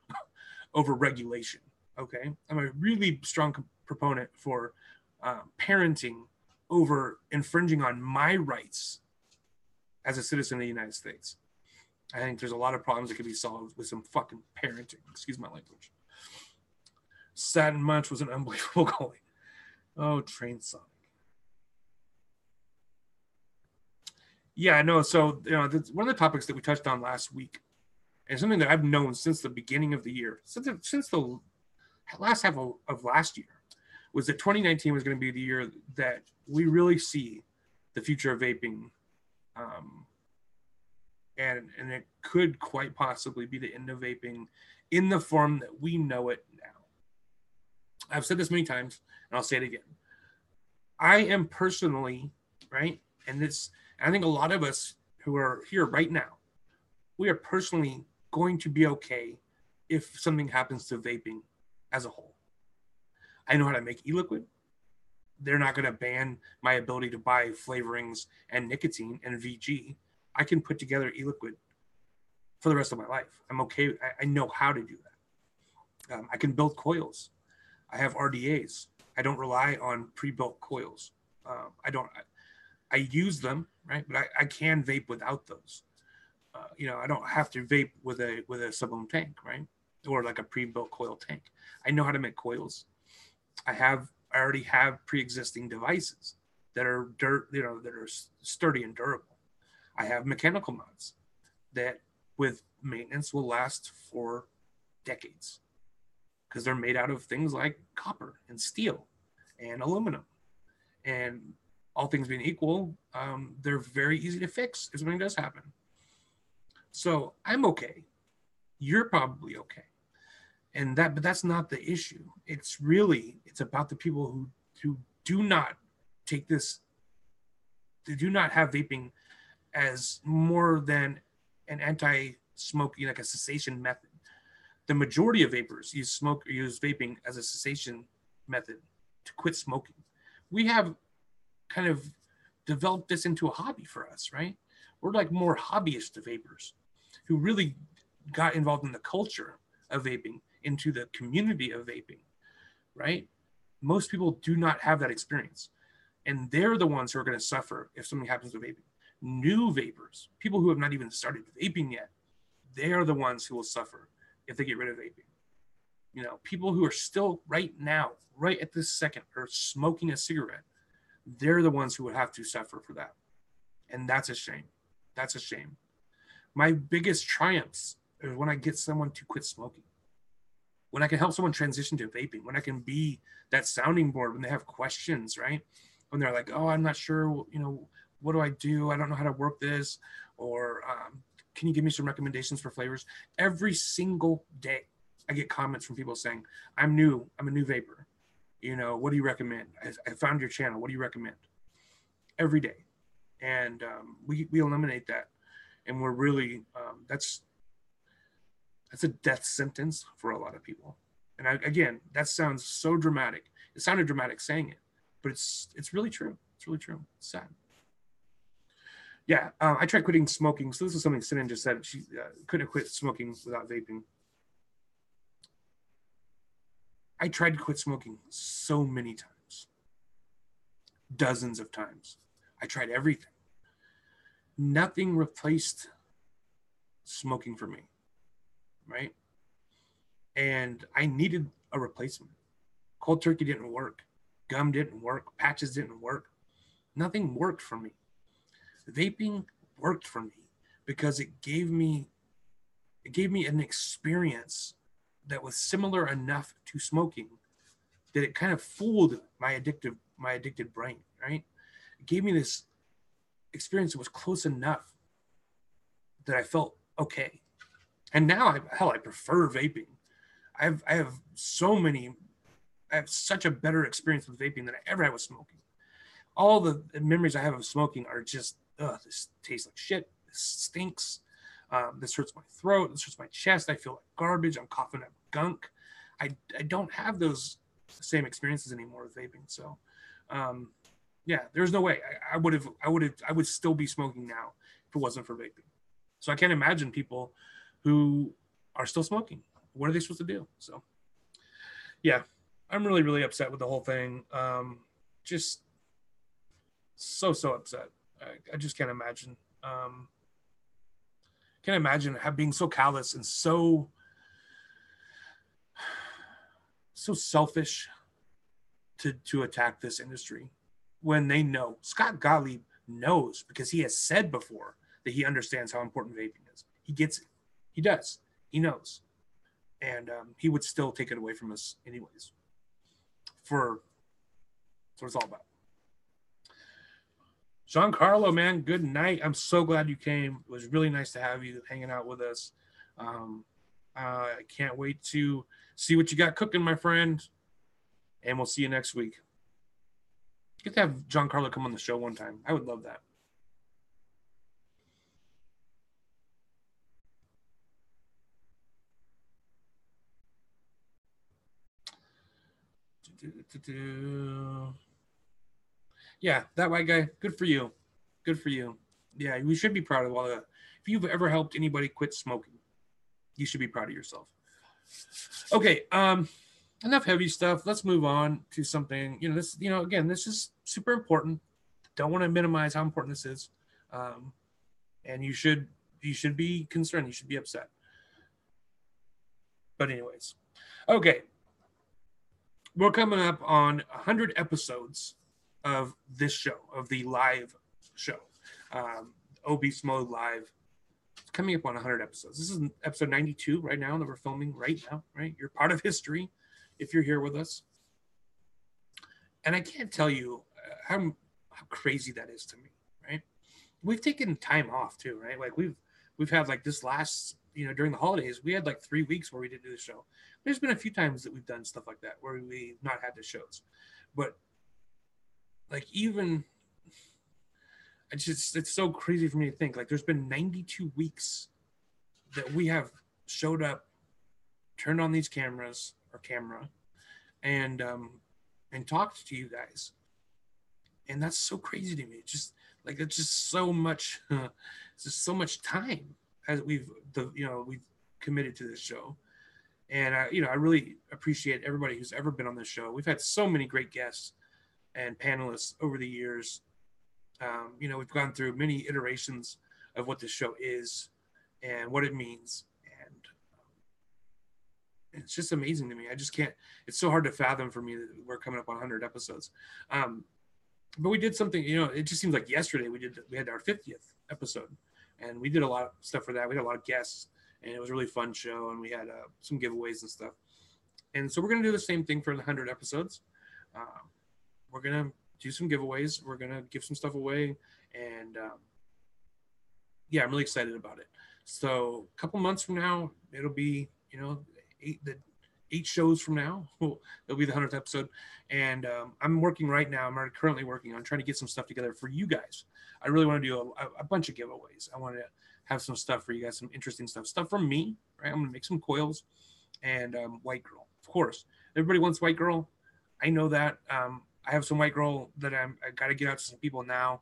regulation. Okay, I'm a really strong proponent for parenting over infringing on my rights as a citizen of the United States. I think there's a lot of problems that could be solved with some fucking parenting. Excuse my language. Satin Munch was an unbelievable goalie. Oh, Train Sonic. Yeah, no. So, one of the topics that we touched on last week, and something that I've known since the beginning of the year, since the last half of last year, was that 2019 was going to be the year that we really see the future of vaping, and it could quite possibly be the end of vaping in the form that we know it now. I've said this many times, and I'll say it again. I am personally, right, and I think a lot of us who are here right now, we are personally going to be okay if something happens to vaping as a whole. I know how to make e-liquid. They're not going to ban my ability to buy flavorings and nicotine and VG. I can put together e-liquid for the rest of my life. I'm okay. I know how to do that. I can build coils. I have RDAs. I don't rely on pre-built coils. I use them, right? But I can vape without those. I don't have to vape with a sub-ohm tank, right? Or like a pre-built coil tank. I know how to make coils. I already have pre-existing devices that are that are sturdy and durable. I have mechanical mods that with maintenance will last for decades because they're made out of things like copper and steel and aluminum. And all things being equal, they're very easy to fix if something does happen. So I'm okay. You're probably okay. But that's not the issue. It's about the people who do not take this, they do not have vaping as more than an anti-smoking, like a cessation method. The majority of vapors use vaping as a cessation method to quit smoking. We have kind of developed this into a hobby for us, right? We're like more hobbyist vapors who really got involved in the culture of vaping, into the community of vaping, right? Most people do not have that experience. And they're the ones who are going to suffer if something happens to vaping. New vapors, people who have not even started vaping yet, they are the ones who will suffer if they get rid of vaping. People who are still right now, right at this second, are smoking a cigarette, they're the ones who would have to suffer for that. And that's a shame. That's a shame. My biggest triumphs is when I get someone to quit smoking, when I can help someone transition to vaping, when I can be that sounding board when they have questions, right? When they're like, oh, I'm not sure, what do I do? I don't know how to work this. Or can you give me some recommendations for flavors? Every single day, I get comments from people saying, I'm new. I'm a new vapor. What do you recommend? I found your channel. What do you recommend? Every day. And we eliminate that. And we're really, that's a death sentence for a lot of people. And again, that sounds so dramatic. It sounded dramatic saying it, but it's really true. It's really true. It's sad. Yeah, I tried quitting smoking. So this is something Sinan just said. She couldn't quit smoking without vaping. I tried to quit smoking so many times. Dozens of times. I tried everything. Nothing replaced smoking for me, right? And I needed a replacement. Cold turkey didn't work. Gum didn't work. Patches didn't work. Nothing worked for me. Vaping worked for me because it gave me an experience that was similar enough to smoking that it kind of fooled my addicted brain, right? It gave me this experience that was close enough that I felt okay. And now I prefer vaping. I have such a better experience with vaping than I ever had with smoking. All the memories I have of smoking are just, this tastes like shit. This stinks. This hurts my throat. This hurts my chest. I feel like garbage. I'm coughing up gunk. I don't have those same experiences anymore with vaping. So, yeah, there's no way I would still be smoking now if it wasn't for vaping. So I can't imagine people who are still smoking. What are they supposed to do? So, yeah, I'm really, really upset with the whole thing. Just so upset. I just can't imagine. Can't imagine being so callous and so selfish to attack this industry when they know Scott Gottlieb knows, because he has said before that he understands how important vaping is. He gets it. He does. He knows. And he would still take it away from us anyways. That's what it's all about. Giancarlo, man, good night. I'm so glad you came. It was really nice to have you hanging out with us. I can't wait to see what you got cooking, my friend. And we'll see you next week. Get to have Giancarlo come on the show one time. I would love that. Yeah, that white guy. Good for you. Good for you. Yeah, we should be proud of all that. If you've ever helped anybody quit smoking, you should be proud of yourself. Okay, enough heavy stuff. Let's move on to something. Again, this is super important. Don't want to minimize how important this is, and you should be concerned. You should be upset. But anyways, okay, we're coming up on 100 episodes of this show, of the live show, Obese Mode Live. It's coming up on 100 episodes. This is episode 92 right now that we're filming right now, right? You're part of history if you're here with us. And I can't tell you how crazy that is to me, right? We've taken time off too, right? Like we've had like this last, during the holidays, we had like 3 weeks where we didn't do the show. There's been a few times that we've done stuff like that where we've not had the shows. But like it's so crazy for me to think, like there's been 92 weeks that we have showed up, turned on these camera, and talked to you guys. And that's so crazy to me. It's just so much, it's just so much time as we've committed to this show. And I really appreciate everybody who's ever been on this show. We've had so many great guests and panelists over the years. We've gone through many iterations of what this show is and what it means. And it's just amazing to me. I just can't, it's so hard to fathom for me that we're coming up on 100 episodes. But we did something, it just seems like yesterday we had our 50th episode, and we did a lot of stuff for that. We had a lot of guests, and it was a really fun show, and we had some giveaways and stuff. And so we're going to do the same thing for the 100 episodes. We're going to do some giveaways. We're going to give some stuff away. And I'm really excited about it. So a couple months from now, it'll be, 8 shows from now, it'll be the 100th episode. And I'm working right now. I'm currently working on trying to get some stuff together for you guys. I really want to do a bunch of giveaways. I want to have some stuff for you guys, some interesting stuff from me, right? I'm going to make some coils and White Girl. Of course, everybody wants White Girl. I know that. I have some White Girl that I got to get out to some people now.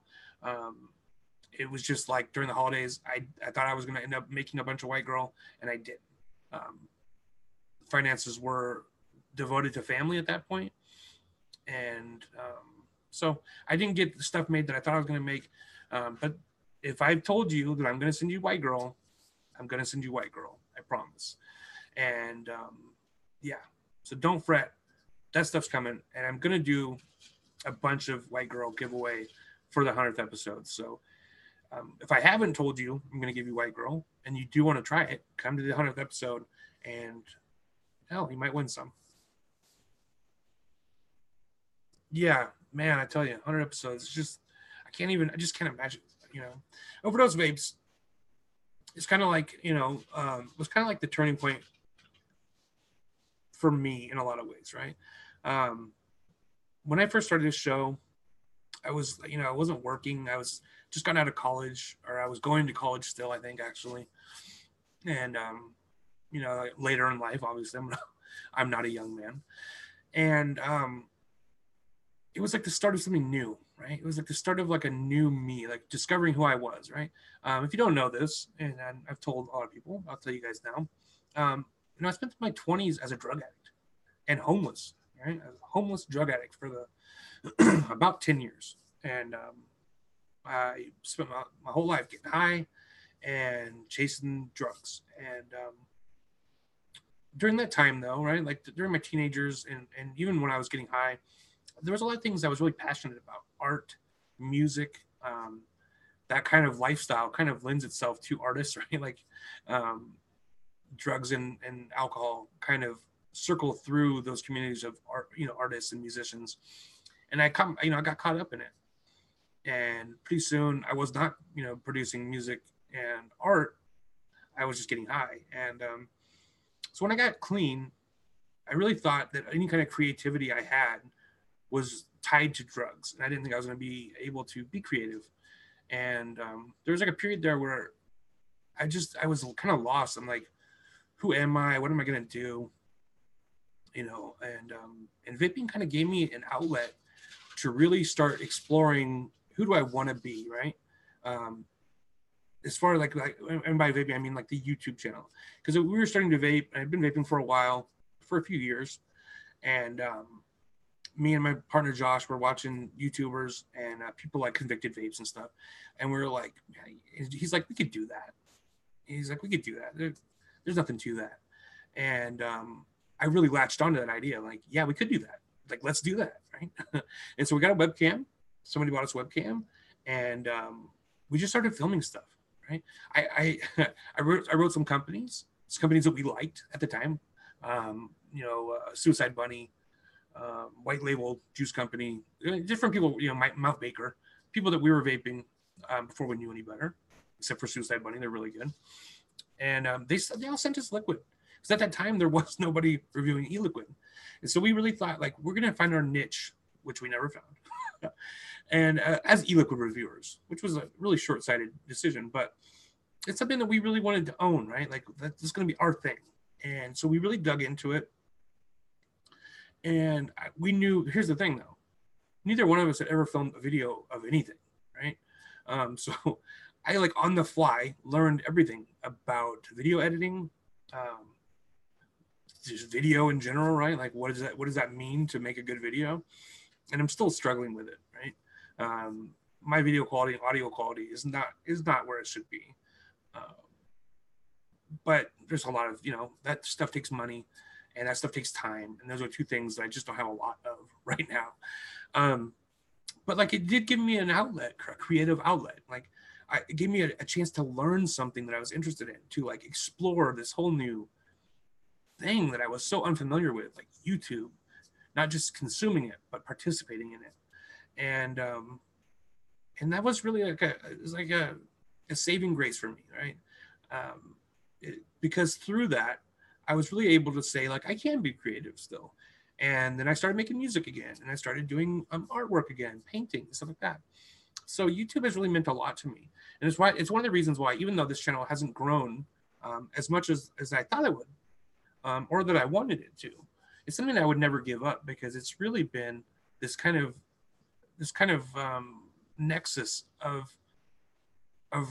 It was just like during the holidays, I thought I was going to end up making a bunch of White Girl, and I didn't. Finances were devoted to family at that point. And so I didn't get the stuff made that I thought I was going to make. But if I've told you that I'm going to send you White Girl, I'm going to send you White Girl. I promise. And so don't fret. That stuff's coming. And I'm going to do a bunch of White Girl giveaway for the 100th episode. So if I haven't told you, I'm going to give you White Girl, and you do want to try it, come to the 100th episode, and hell, you might win some. Yeah, man, I tell you, 100 episodes. It's just, I just can't imagine, Overdose Vapes is kind of like, was kind of like the turning point for me in a lot of ways, right? When I first started this show, I was, I wasn't working. I was just gotten out of college, or I was going to college still, I think, actually. And, later in life, obviously, I'm not a young man. And it was like the start of something new, right? It was like the start of like a new me, like discovering who I was, right? If you don't know this, and I've told a lot of people, I'll tell you guys now. I spent my 20s as a drug addict and homeless, right? As a homeless drug addict for the about 10 years. And I spent my whole life getting high and chasing drugs. And during that time, though, right, like during my teenagers and even when I was getting high, there was a lot of things I was really passionate about: art, music, that kind of lifestyle kind of lends itself to artists, right? Like drugs and alcohol kind of circle through those communities of art, artists and musicians. And I got caught up in it. And pretty soon I was not, producing music and art. I was just getting high. And so when I got clean, I really thought that any kind of creativity I had was tied to drugs. And I didn't think I was going to be able to be creative. And there was like a period there where I was kind of lost. I'm like, who am I? What am I going to do? And vaping kind of gave me an outlet to really start exploring who do I want to be, right? As far as like, and by vaping, I mean like the YouTube channel. Because we were starting to vape, and I've been vaping for a while, for a few years. And me and my partner Josh were watching YouTubers and people like Convicted Vapes and stuff. And we were like, he's like, we could do that. He's like, we could do that. There's nothing to that. And I really latched onto that idea. Like, yeah, we could do that. Like, let's do that, right? And so we got a webcam. Somebody bought us a webcam, and we just started filming stuff, right? I wrote some companies that we liked at the time. Suicide Bunny, White Label Juice Company, different people, Mount Baker, people that we were vaping before we knew any better, except for Suicide Bunny. They're really good. And they all sent us liquid. Because at that time, there was nobody reviewing e-liquid. And so we really thought, like, we're going to find our niche, which we never found. And as e-liquid reviewers, which was a really short-sighted decision, but it's something that we really wanted to own, right? Like, that's going to be our thing. And so we really dug into it. And we knew, here's the thing, though. Neither one of us had ever filmed a video of anything, right? So I, like, on the fly, learned everything about video editing, just video in general, right? Like, what does that mean to make a good video? And I'm still struggling with it, right? My video quality and audio quality is not where it should be. But there's a lot of, that stuff takes money and that stuff takes time. And those are two things that I just don't have a lot of right now. But like, it did give me an outlet, a creative outlet. Like, it gave me a chance to learn something that I was interested in, to like explore this whole new thing that I was so unfamiliar with, like YouTube, not just consuming it, but participating in it. And that was really like a saving grace for me, right? Because through that, I was really able to say, like, I can be creative still. And then I started making music again, and I started doing artwork again, painting, stuff like that. So YouTube has really meant a lot to me. And it's one of the reasons why, even though this channel hasn't grown as much as I thought it would, or that I wanted it to, it's something I would never give up, because it's really been this kind of nexus of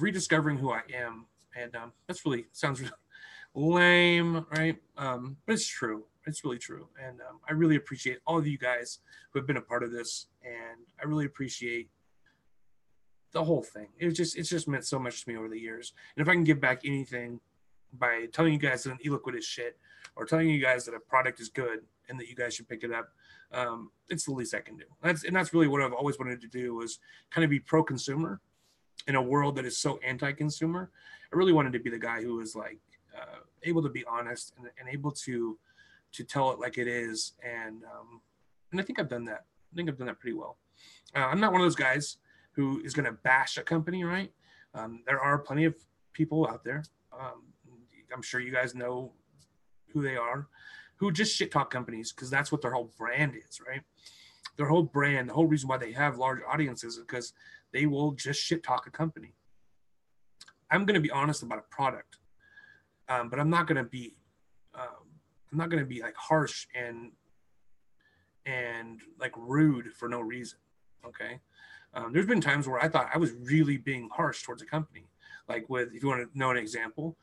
rediscovering who I am. And that's really sounds really lame, right? But it's true. It's really true. And I really appreciate all of you guys who have been a part of this. And I really appreciate the whole thing. It's just meant so much to me over the years. And if I can give back anything by telling you guys that an e-liquid is shit, or telling you guys that a product is good and that you guys should pick it up, it's the least I can do. That's really what I've always wanted to do, was kind of be pro-consumer in a world that is so anti-consumer. I really wanted to be the guy who was like able to be honest and able to tell it like it is. And I think I've done that. I think I've done that pretty well. I'm not one of those guys who is going to bash a company, right? There are plenty of people out there. I'm sure you guys know who they are, who just shit talk companies, because that's what their whole brand is, right? Their whole brand, the whole reason why they have large audiences is because they will just shit talk a company. I'm going to be honest about a product, but I'm not going to be like harsh and like rude for no reason. Okay. There's been times where I thought I was really being harsh towards a company. Like if you want to know an example,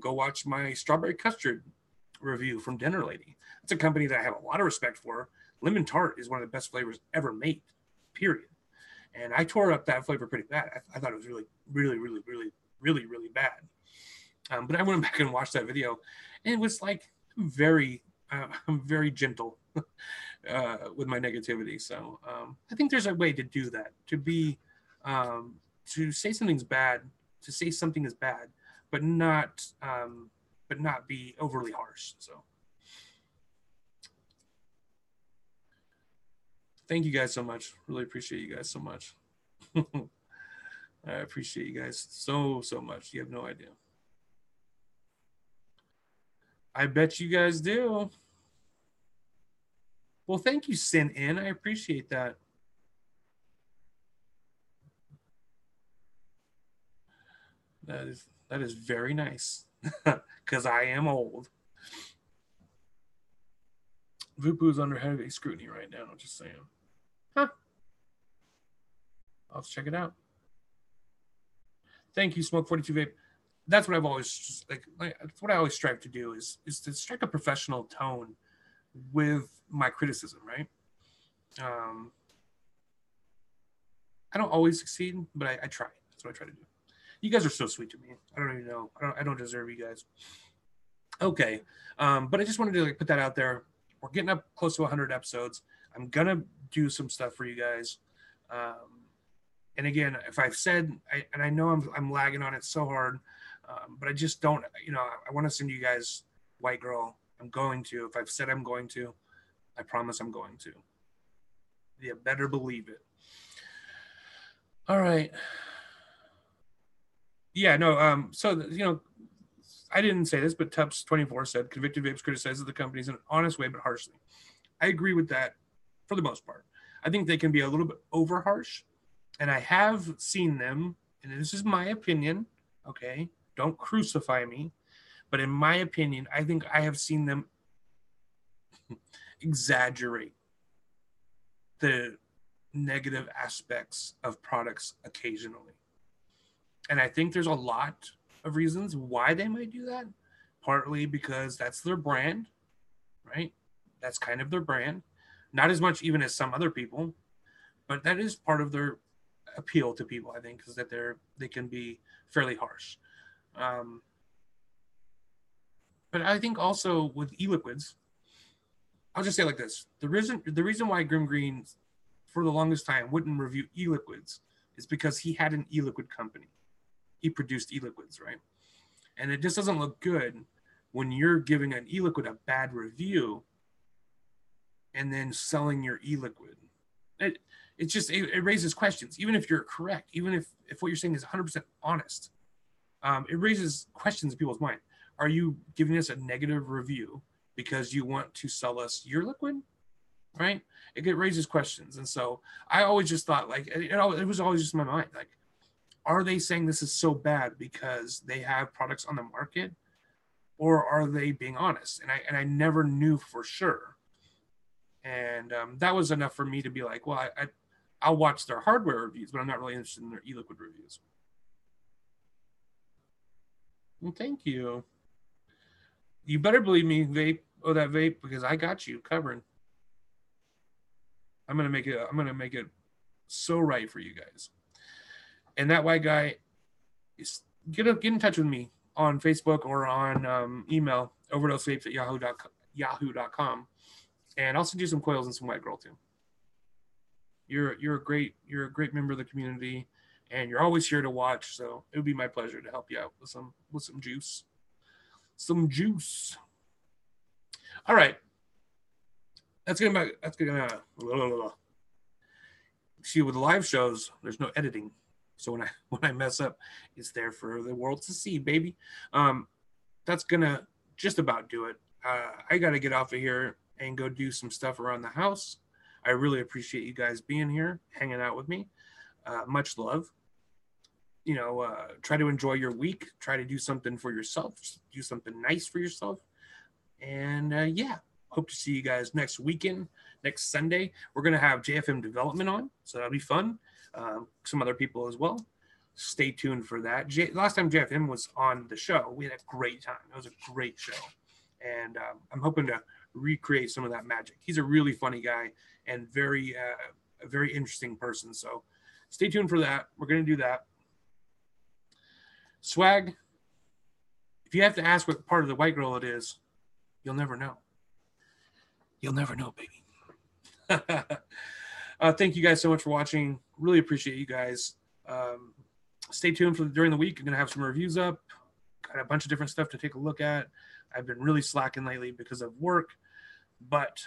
go watch my strawberry custard review from Dinner Lady. It's a company that I have a lot of respect for. Lemon tart is one of the best flavors ever made, period. And I tore up that flavor pretty bad. I thought it was really, really, really, really, really, really bad. But I went back and watched that video, and it was like very gentle with my negativity. So I think there's a way to do that, to be to say something's bad, to say something is bad, but not be overly harsh. So thank you guys so much. Really appreciate you guys so much. I appreciate you guys so much. You have no idea. I bet you guys do. Well, thank you, Sin In. I appreciate that. That is very nice. Because I am old. Vupu's under heavy scrutiny right now. Just saying. Huh. I'll check it out. Thank you, Smoke 42 Vape. That's what I've always just like. That's what I always strive to do is to strike a professional tone with my criticism, right? I don't always succeed, but I try. That's what I try to do. You guys are so sweet to me. I don't even know. I don't deserve you guys. Okay, but I just wanted to like put that out there. We're getting up close to 100 episodes. I'm gonna do some stuff for you guys. And again, if I've said, and I know I'm lagging on it so hard, but I just don't. You know, I want to send you guys White Girl. I'm going to. If I've said I'm going to, I promise I'm going to. You better believe it. All right. Yeah, no. So you know, I didn't say this, but Tubbs24 said Convicted Vapes criticizes the companies in an honest way, but harshly. I agree with that for the most part. I think they can be a little bit over harsh, and I have seen them, and this is my opinion. Okay, don't crucify me, but in my opinion, I think I have seen them exaggerate the negative aspects of products occasionally. And I think there's a lot of reasons why they might do that. Partly because that's their brand, right? That's kind of their brand. Not as much even as some other people, but that is part of their appeal to people, I think, is that they can be fairly harsh. But I think also with e-liquids, I'll just say it like this. The reason why Grim Green for the longest time wouldn't review e-liquids is because he had an e-liquid company. He produced e-liquids, right? And it just doesn't look good when you're giving an e-liquid a bad review and then selling your e-liquid. It raises questions. Even if you're correct, even if what you're saying is 100% honest, it raises questions in people's mind. Are you giving us a negative review because you want to sell us your liquid? Right? It raises questions. And so I always just thought, like, it was always just in my mind, like, are they saying this is so bad because they have products on the market, or are they being honest? And I never knew for sure. And that was enough for me to be like, well, I'll watch their hardware reviews, but I'm not really interested in their e-liquid reviews. Well, thank you. You better believe me, Vape. Oh, that Vape, because I got you covered. I'm gonna make it so right for you guys. And that white guy, get in touch with me on Facebook or on email, overdosevapes@yahoo.com, and I'll send you some coils and some White Girl too. You're a great member of the community, and you're always here to watch. So it would be my pleasure to help you out with some juice, All right, that's gonna. See, with live shows, there's no editing. So when I mess up, it's there for the world to see, baby. That's gonna just about do it. I gotta get off of here and go do some stuff around the house. I really appreciate you guys being here, hanging out with me. Much love. You know, try to enjoy your week. Try to do something for yourself. Do something nice for yourself. And yeah, hope to see you guys next weekend, next Sunday. We're gonna have JFM Development on, so that'll be fun. Some other people as well. Stay tuned for that. Last time JFM was on the show, we had a great time. It was a great show, and I'm hoping to recreate some of that magic. He's a really funny guy and a very interesting person. So stay tuned for that. We're going to do that. Swag, if you have to ask what part of the White Girl it is, you'll never know. You'll never know, baby. Thank you guys so much for watching. Really appreciate you guys. Stay tuned for during the week. I'm going to have some reviews up. Got a bunch of different stuff to take a look at. I've been really slacking lately because of work, but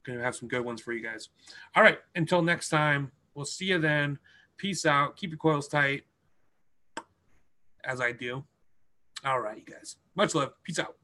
going to have some good ones for you guys. All right. Until next time, we'll see you then. Peace out. Keep your coils tight, as I do. All right, you guys. Much love. Peace out.